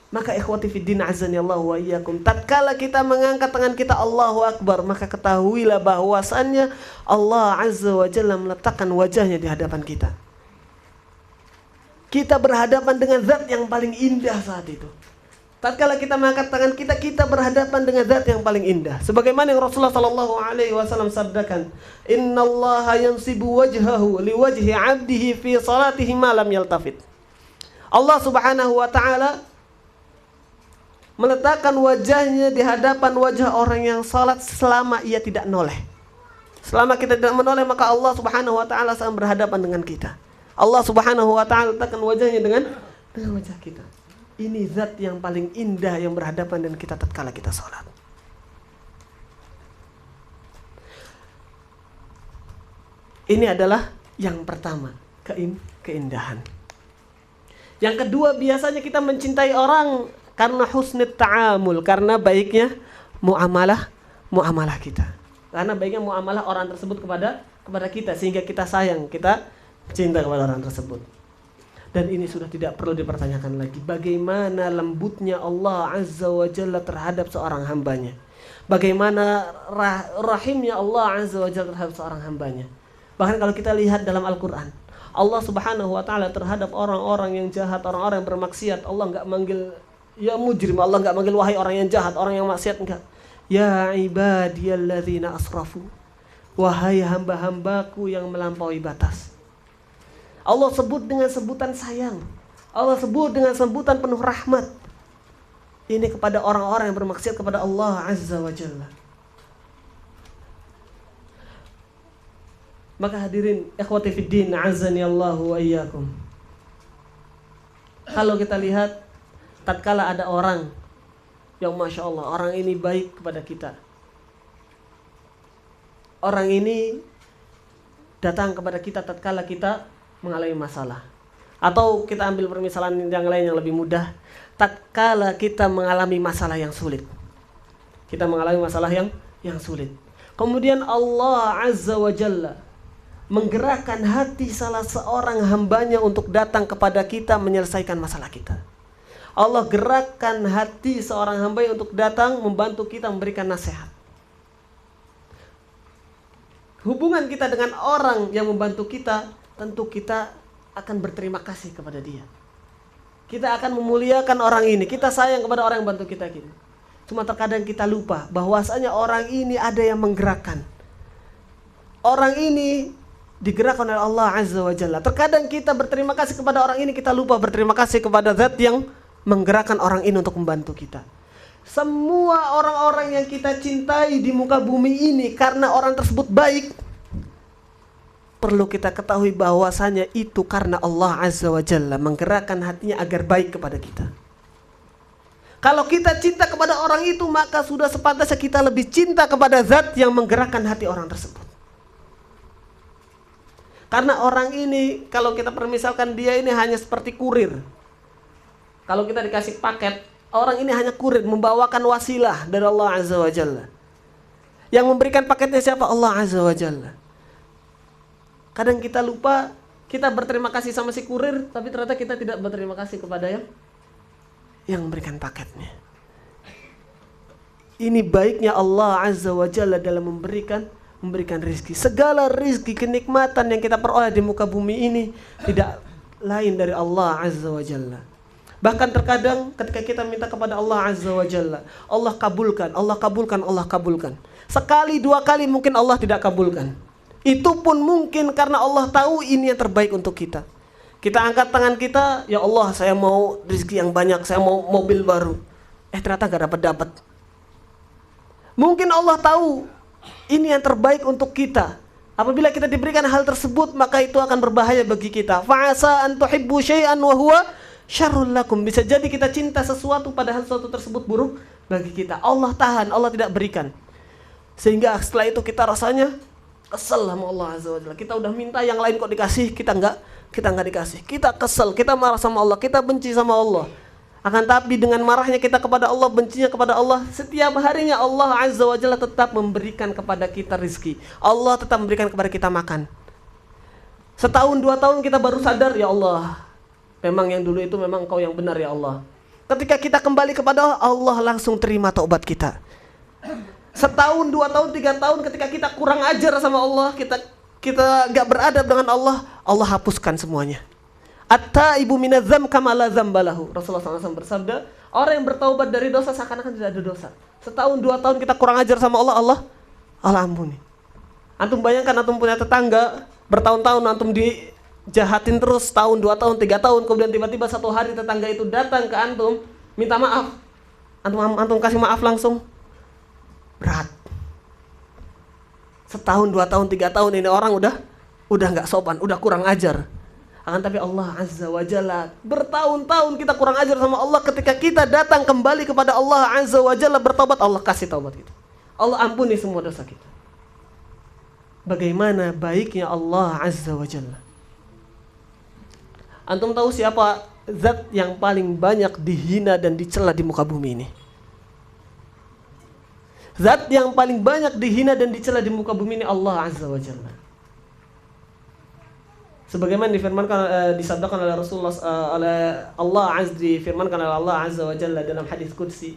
Maka ikhwati fiddin azani Allah wa iyyakum, tatkala kita mengangkat tangan kita Allahu Akbar, maka ketahuilah bahwasannya Allah Azza wa Jalla meletakkan wajahnya di hadapan kita. Kita berhadapan dengan zat yang paling indah saat itu. Tatkala kita mengangkat tangan kita, kita berhadapan dengan zat yang paling indah. Sebagaimana yang Rasulullah sallallahu alaihi wasallam sabdakan, "Innallaha yansibu wajhahu liwajhi 'abdihi fi salatihi ma lam yaltafit." Allah Subhanahu wa taala meletakkan wajahnya di hadapan wajah orang yang salat selama ia tidak noleh. Selama kita tidak menoleh, maka Allah Subhanahu wa taala sedang berhadapan dengan kita. Allah Subhanahu wa taala letakkan wajahnya dengan wajah kita. Ini zat yang paling indah yang berhadapan dengan kita tatkala kita salat. Ini adalah yang pertama, keindahan. Yang kedua, biasanya kita mencintai orang karena husnul ta'amul, karena baiknya muamalah kita. Karena baiknya muamalah orang tersebut kepada kita, sehingga kita sayang, kita cinta kepada orang tersebut. Dan ini sudah tidak perlu dipertanyakan lagi, bagaimana lembutnya Allah Azza wa Jalla terhadap seorang hambanya. Bagaimana rahimnya Allah Azza wa Jalla terhadap seorang hambanya. Bahkan kalau kita lihat dalam Al-Quran, Allah Subhanahu wa ta'ala terhadap orang-orang yang jahat, orang-orang yang bermaksiat, Allah enggak manggil ya mujrim, Allah enggak manggil wahai orang yang jahat, orang yang maksiat, enggak. Ya ibadiyalladzina asrafu, wahai hamba-hambaku yang melampaui batas. Allah sebut dengan sebutan sayang. Allah sebut dengan sebutan penuh rahmat. Ini kepada orang-orang yang bermaksiat kepada Allah Azza wa Jalla. Maka hadirin ikhwati fiddin azani Allahu wa iyyakum. Kalau kita lihat tatkala ada orang yang Masya Allah, orang ini baik kepada kita, orang ini datang kepada kita tatkala kita mengalami masalah. Atau kita ambil permisalan yang lain yang lebih mudah, tatkala kita mengalami masalah yang sulit. Kita mengalami masalah yang sulit. Kemudian Allah Azza wa Jalla menggerakkan hati salah seorang hambanya untuk datang kepada kita menyelesaikan masalah kita. Allah gerakkan hati seorang hamba untuk datang membantu kita, memberikan nasihat. Hubungan kita dengan orang yang membantu kita, tentu kita akan berterima kasih kepada dia. Kita akan memuliakan orang ini, kita sayang kepada orang yang bantu kita gini. Cuma terkadang kita lupa bahwasanya orang ini ada yang menggerakkan. Orang ini digerakkan oleh Allah Azza wa Jalla. Terkadang kita berterima kasih kepada orang ini, kita lupa berterima kasih kepada zat yang menggerakkan orang ini untuk membantu kita. Semua orang-orang yang kita cintai di muka bumi ini karena orang tersebut baik, perlu kita ketahui bahwasanya itu karena Allah Azza wa Jalla menggerakkan hatinya agar baik kepada kita. Kalau kita cinta kepada orang itu, maka sudah sepantasnya kita lebih cinta kepada zat yang menggerakkan hati orang tersebut. Karena orang ini, kalau kita permisalkan dia ini hanya seperti kurir. Kalau kita dikasih paket, orang ini hanya kurir, membawakan wasilah dari Allah Azza wa Jalla. Yang memberikan paketnya siapa? Allah Azza wa Jalla. Kadang kita lupa, kita berterima kasih sama si kurir, tapi ternyata kita tidak berterima kasih kepada yang memberikan paketnya. Ini baiknya Allah Azza wa Jalla dalam memberikan rizki. Segala rizki, kenikmatan yang kita peroleh di muka bumi ini tidak lain dari Allah Azza wa Jalla. Bahkan terkadang ketika kita minta kepada Allah Azza wa Jalla, Allah kabulkan, Allah kabulkan, Allah kabulkan. Sekali, dua kali mungkin Allah tidak kabulkan. Itu pun mungkin karena Allah tahu ini yang terbaik untuk kita. Kita angkat tangan kita, ya Allah saya mau rezeki yang banyak, saya mau mobil baru. Ternyata gak dapat. Mungkin Allah tahu ini yang terbaik untuk kita. Apabila kita diberikan hal tersebut, maka itu akan berbahaya bagi kita. Fa'asa an tuhibbu syai'an wa huwa syarrul lakum. Bisa jadi kita cinta sesuatu padahal sesuatu tersebut buruk bagi kita. Allah tahan, Allah tidak berikan. Sehingga setelah itu kita rasanya kesel sama Allah Azza wa Jalla. Kita udah minta yang lain kok dikasih, kita enggak dikasih. Kita kesel, kita marah sama Allah, kita benci sama Allah. Akan tapi dengan marahnya kita kepada Allah, bencinya kepada Allah, setiap harinya Allah Azza wa Jalla tetap memberikan kepada kita rizki. Allah tetap memberikan kepada kita makan. Setahun, 2 tahun kita baru sadar, ya Allah, memang yang dulu itu memang Engkau yang benar ya Allah. Ketika kita kembali kepada Allah, Allah langsung terima taubat kita. Setahun, 2 tahun, 3 tahun ketika kita kurang ajar sama Allah, kita gak beradab dengan Allah, Allah hapuskan semuanya. At-taibu minadz-dzam kama la dzamba lahu. Rasulullah SAW bersabda, orang yang bertaubat dari dosa seakan-akan tidak ada dosa. Setahun, 2 tahun kita kurang ajar sama Allah, Allah ampuni. Antum bayangkan antum punya tetangga, bertahun-tahun antum dijahatin terus, tahun, 2 tahun, 3 tahun, kemudian tiba-tiba satu hari tetangga itu datang ke antum, minta maaf. Antum kasih maaf langsung. Berat. Setahun, 2 tahun, 3 tahun ini orang udah gak sopan, udah kurang ajar. Akan tapi Allah Azza wa Jalla, bertahun-tahun kita kurang ajar sama Allah, ketika kita datang kembali kepada Allah Azza wa Jalla bertobat, Allah kasih taubat kita. Allah ampuni semua dosa kita. Bagaimana baiknya Allah Azza wa Jalla. Antum tahu siapa zat yang paling banyak dihina dan dicela di muka bumi ini? Zat yang paling banyak dihina dan dicela di muka bumi ini Allah Azza wa Jalla. Sebagaimana difirmankan, disabdakan oleh Rasulullah, oleh Allah Azza, difirmankan oleh Allah Azza wa Jalla dalam hadis qudsi,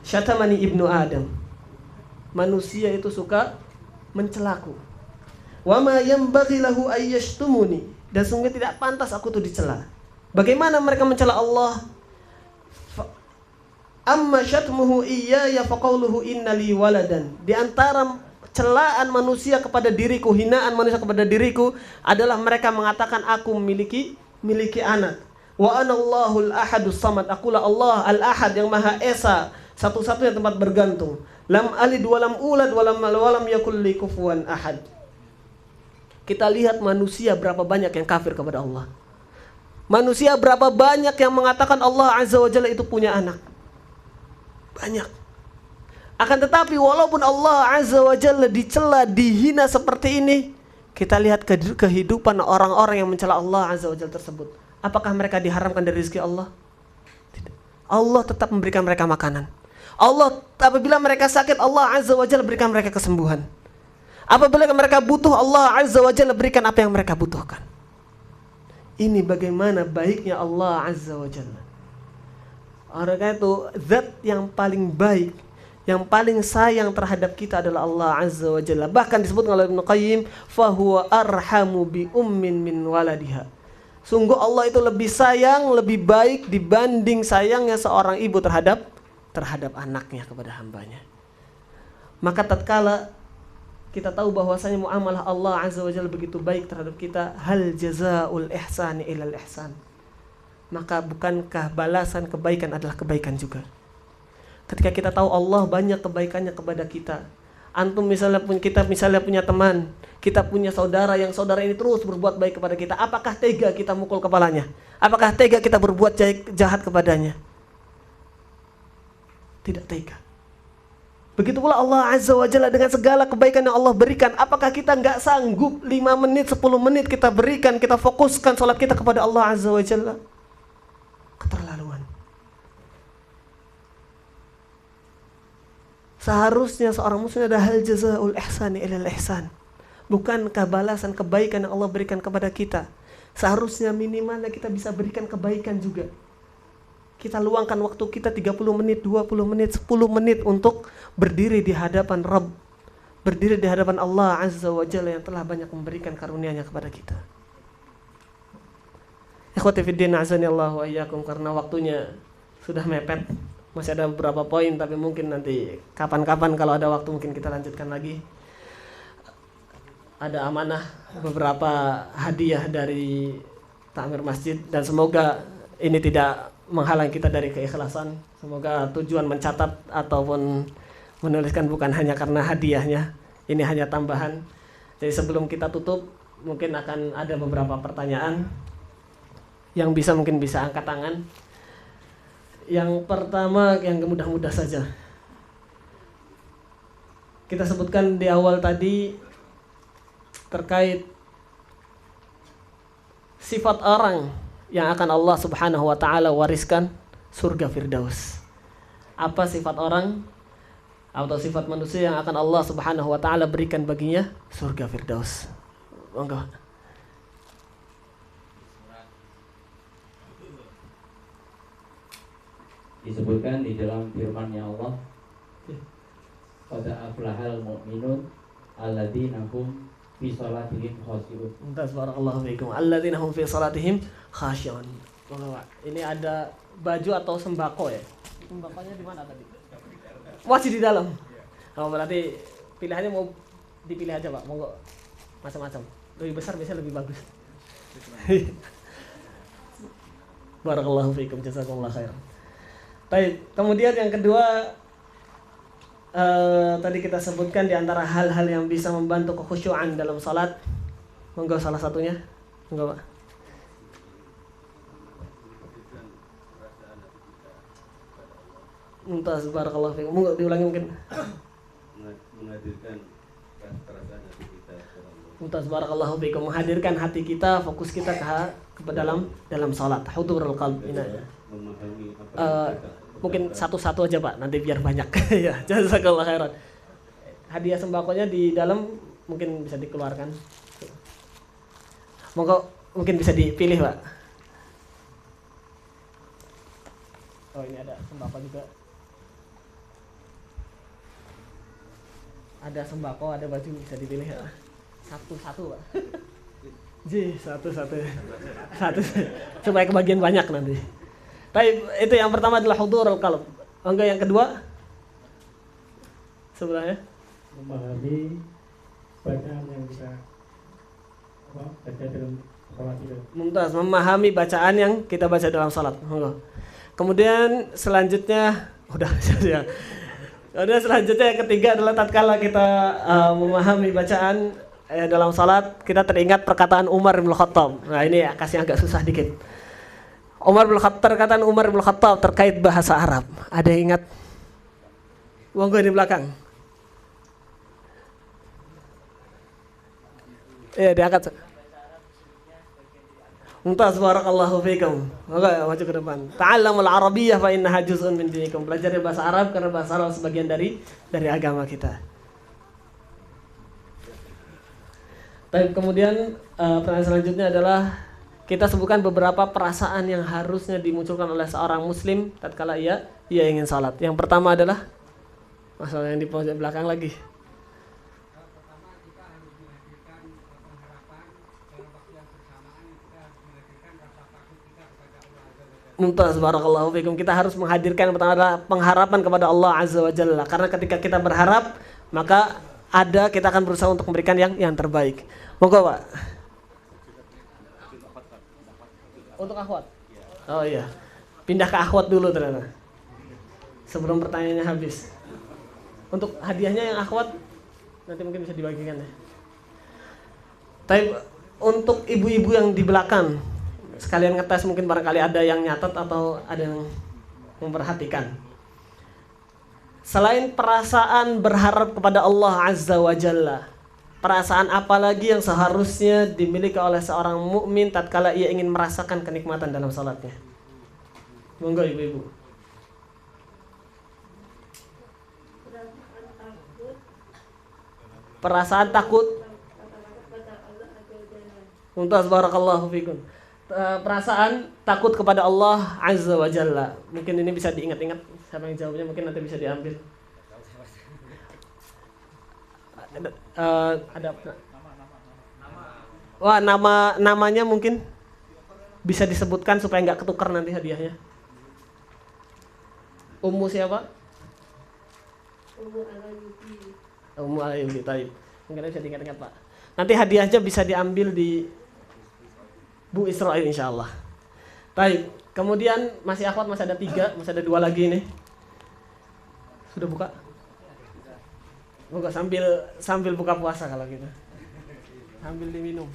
syatamani ibnu Adam, manusia itu suka mencelaku. Wa ma yanbaghi lahu ay yashtumuni, dan sungguh tidak pantas aku tuh dicela. Bagaimana mereka mencela Allah? Amma syatmuhu iyaya faqauluhu innali waladan. Di antara celaan manusia kepada diriku, hinaan manusia kepada diriku adalah mereka mengatakan aku memiliki anak. Wa anallahu al-ahadus samad. Akulah Allah al-ahad yang maha esa, satu-satunya tempat bergantung. Lam alid wa lam ulad wa lam yakul li kufuwan ahad. Kita lihat manusia berapa banyak yang kafir kepada Allah. Manusia berapa banyak yang mengatakan Allah Azza wa Jalla itu punya anak. Banyak. Akan tetapi walaupun Allah Azza wa Jalla dicela, dihina seperti ini, kita lihat kehidupan orang-orang yang mencela Allah Azza wa Jalla tersebut. Apakah mereka diharamkan dari rezeki Allah? Tidak. Allah tetap memberikan mereka makanan. Allah apabila mereka sakit, Allah Azza wa Jalla berikan mereka kesembuhan. Apabila mereka butuh, Allah Azza wa Jalla berikan apa yang mereka butuhkan. Ini bagaimana baiknya Allah Azza wa Jalla. Oleh karena itu, zat yang paling baik, yang paling sayang terhadap kita adalah Allah Azza wa Jalla. Bahkan disebut oleh Ibnu Qayyim, fahuwa arhamu bi ummin min waladiha. Sungguh Allah itu lebih sayang, lebih baik dibanding sayangnya seorang ibu terhadap anaknya kepada hambanya. Maka tatkala kita tahu bahwasanya muamalah Allah Azza wa Jalla begitu baik terhadap kita, hal jazaul ihsani ilal ihsan. Maka bukankah balasan kebaikan adalah kebaikan juga? Ketika kita tahu Allah banyak kebaikannya kepada kita. Antum misalnya punya teman, kita punya saudara yang saudara ini terus berbuat baik kepada kita. Apakah tega kita mukul kepalanya? Apakah tega kita berbuat jahat kepadanya? Tidak tega. Begitu pula Allah Azza wa Jalla dengan segala kebaikan yang Allah berikan. Apakah kita nggak sanggup 5 menit, 10 menit kita berikan, kita fokuskan sholat kita kepada Allah Azza wa Jalla? Keterlaluan. Seharusnya seorang muslim ada hal jazaul ihsani ilal ihsan. Bukankah balasan kebaikan yang Allah berikan kepada kita, seharusnya minimalnya kita bisa berikan kebaikan juga. Kita luangkan waktu kita 30 menit, 20 menit, 10 menit untuk berdiri di hadapan Rabb, berdiri di hadapan Allah Azza wa Jalla yang telah banyak memberikan karunia-Nya kepada kita. Ikhwati fiddin, azani Allah wa iyyakum, karena waktunya sudah mepet. Masih ada beberapa poin, tapi mungkin nanti kapan-kapan kalau ada waktu mungkin kita lanjutkan lagi. Ada amanah beberapa hadiah dari takmir masjid, dan semoga ini tidak menghalang kita dari keikhlasan. Semoga tujuan mencatat ataupun menuliskan bukan hanya karena hadiahnya, ini hanya tambahan. Jadi sebelum kita tutup, mungkin akan ada beberapa pertanyaan yang mungkin bisa angkat tangan. Yang pertama yang mudah-mudah saja. Kita sebutkan di awal tadi terkait sifat orang yang akan Allah Subhanahu wa taala wariskan surga Firdaus. Apa sifat orang atau sifat manusia yang akan Allah Subhanahu wa taala berikan baginya surga Firdaus? Monggo. Disebutkan di dalam firman-Nya Allah, qad aflahal mu'minun alladzina hum fi salatihim khashi'un. Barakallahu fiikum. Alladzina hum fi salatihim khashi'un. Ini ada baju atau sembako ya? Sembakonya di mana tadi? Masih di dalam. Oh, berarti pilihannya mau dipilih aja, Pak. Monggo. Macam-macam. Lebih besar biasanya lebih bagus. Barakallahu fiikum, jazakumullah khairan. Baik, kemudian yang kedua, tadi kita sebutkan di antara hal-hal yang bisa membantu kekhusyuan dalam salat. Monggo salah satunya. Monggo, Pak. Mumtaz, barakallahu fiikum. Monggo diulangi mungkin. Menghadirkan perasaan hati kita. Mumtaz, barakallahu fiikum. Menghadirkan hati kita, fokus kita ke dalam salat. Hudurul qalb. Memahami apa mungkin satu-satu aja, Pak, nanti biar banyak. Ya, jazakallahu khairan. Hadiah sembakonya di dalam mungkin bisa dikeluarkan. Monggo mungkin bisa dipilih, Pak. Oh, ini ada sembako juga. Ada sembako, ada baju, bisa dipilih ya. Satu-satu, Pak. Satu-satu. Supaya kebagian banyak nanti. Baik, itu yang pertama adalah hudurul qalb. Enggak, yang kedua sebelahnya Memahami bacaan yang kita baca dalam salat itu. Mumtaz, memahami bacaan yang kita baca dalam salat. Kemudian selanjutnya ya. Kemudian selanjutnya yang ketiga adalah tatkala kita memahami bacaan dalam salat, kita teringat perkataan Umar bin Khattab. Nah, ini ya, kasih agak susah dikit. Perkataan Umar bin Khattab terkait bahasa Arab. Ada yang ingat? Monggo di belakang. Diangkat. Mumtaz, barakallahu fikum. Oke, maju ke depan. Ta'allamul Arabiyyah fa innaha juz'un min dinikum. Belajar bahasa Arab karena bahasa Arab sebagian dari agama kita. Tapi kemudian pertanyaan selanjutnya adalah kita sebutkan beberapa perasaan yang harusnya dimunculkan oleh seorang muslim tatkala ia ingin salat. Yang pertama adalah masalah yang di pojok belakang lagi. Mumtaz, barakallahu fikum. Kita harus menghadirkan yang pertama adalah pengharapan kepada Allah Azza wa Jalla. Karena ketika kita berharap, maka kita akan berusaha untuk memberikan yang terbaik. Monggo, Pak. Untuk akhwat. Oh iya. Pindah ke akhwat dulu ternyata. Sebelum pertanyaannya habis. Untuk hadiahnya yang akhwat nanti mungkin bisa dibagikan ya. Tapi untuk ibu-ibu yang di belakang, sekalian ngetes, mungkin barangkali ada yang nyatet atau ada yang memperhatikan. Selain perasaan berharap kepada Allah Azza wa Jalla, perasaan apa lagi yang seharusnya dimiliki oleh seorang mukmin tatkala ia ingin merasakan kenikmatan dalam salatnya? Monggo ibu-ibu. Perasaan takut. Mumtaz, barakallahu fikum. Perasaan takut kepada Allah Azza wa Jalla. Mungkin ini bisa diingat-ingat. Siapa yang jawabnya mungkin nanti bisa diambil. Ada wah, namanya mungkin bisa disebutkan supaya nggak ketukar nanti hadiahnya. Ummu siapa? Ummu Alayubi. Taib. Mungkin bisa diingat-ingat, Pak. Nanti hadiahnya bisa diambil di Bu Israel insyaallah. Baik, kemudian masih akhwat, masih ada 3, masih ada 2 lagi nih. Sudah buka? Buka sambil buka puasa kalau gitu. Sambil diminum.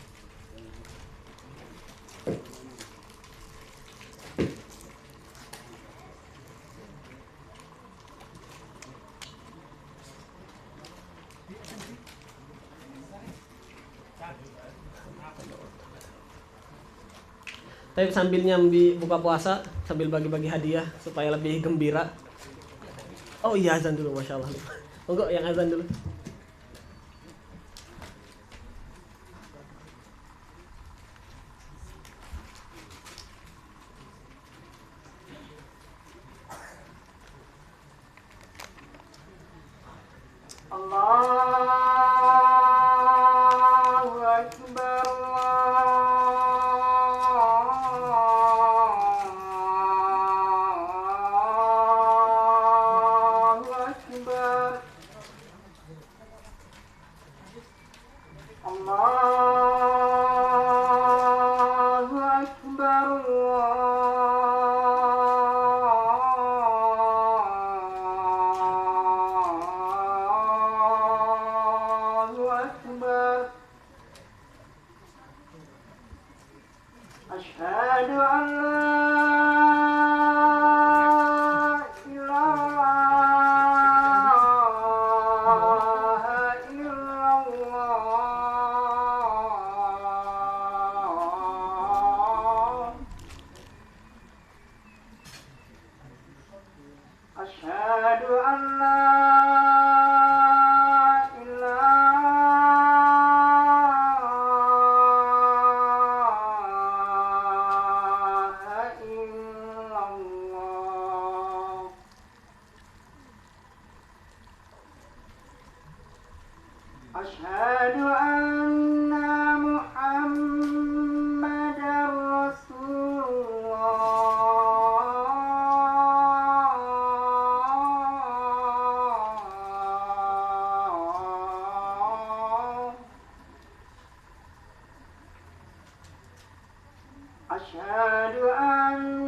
Tapi sambil nyambi buka puasa, sambil bagi-bagi hadiah supaya lebih gembira. Oh iya, azan dulu, Masya Allah. Monggo yang azan dulu. Allahu Akbar. Asyhadu anna Muhammadar Rasulullah. Asyhadu anna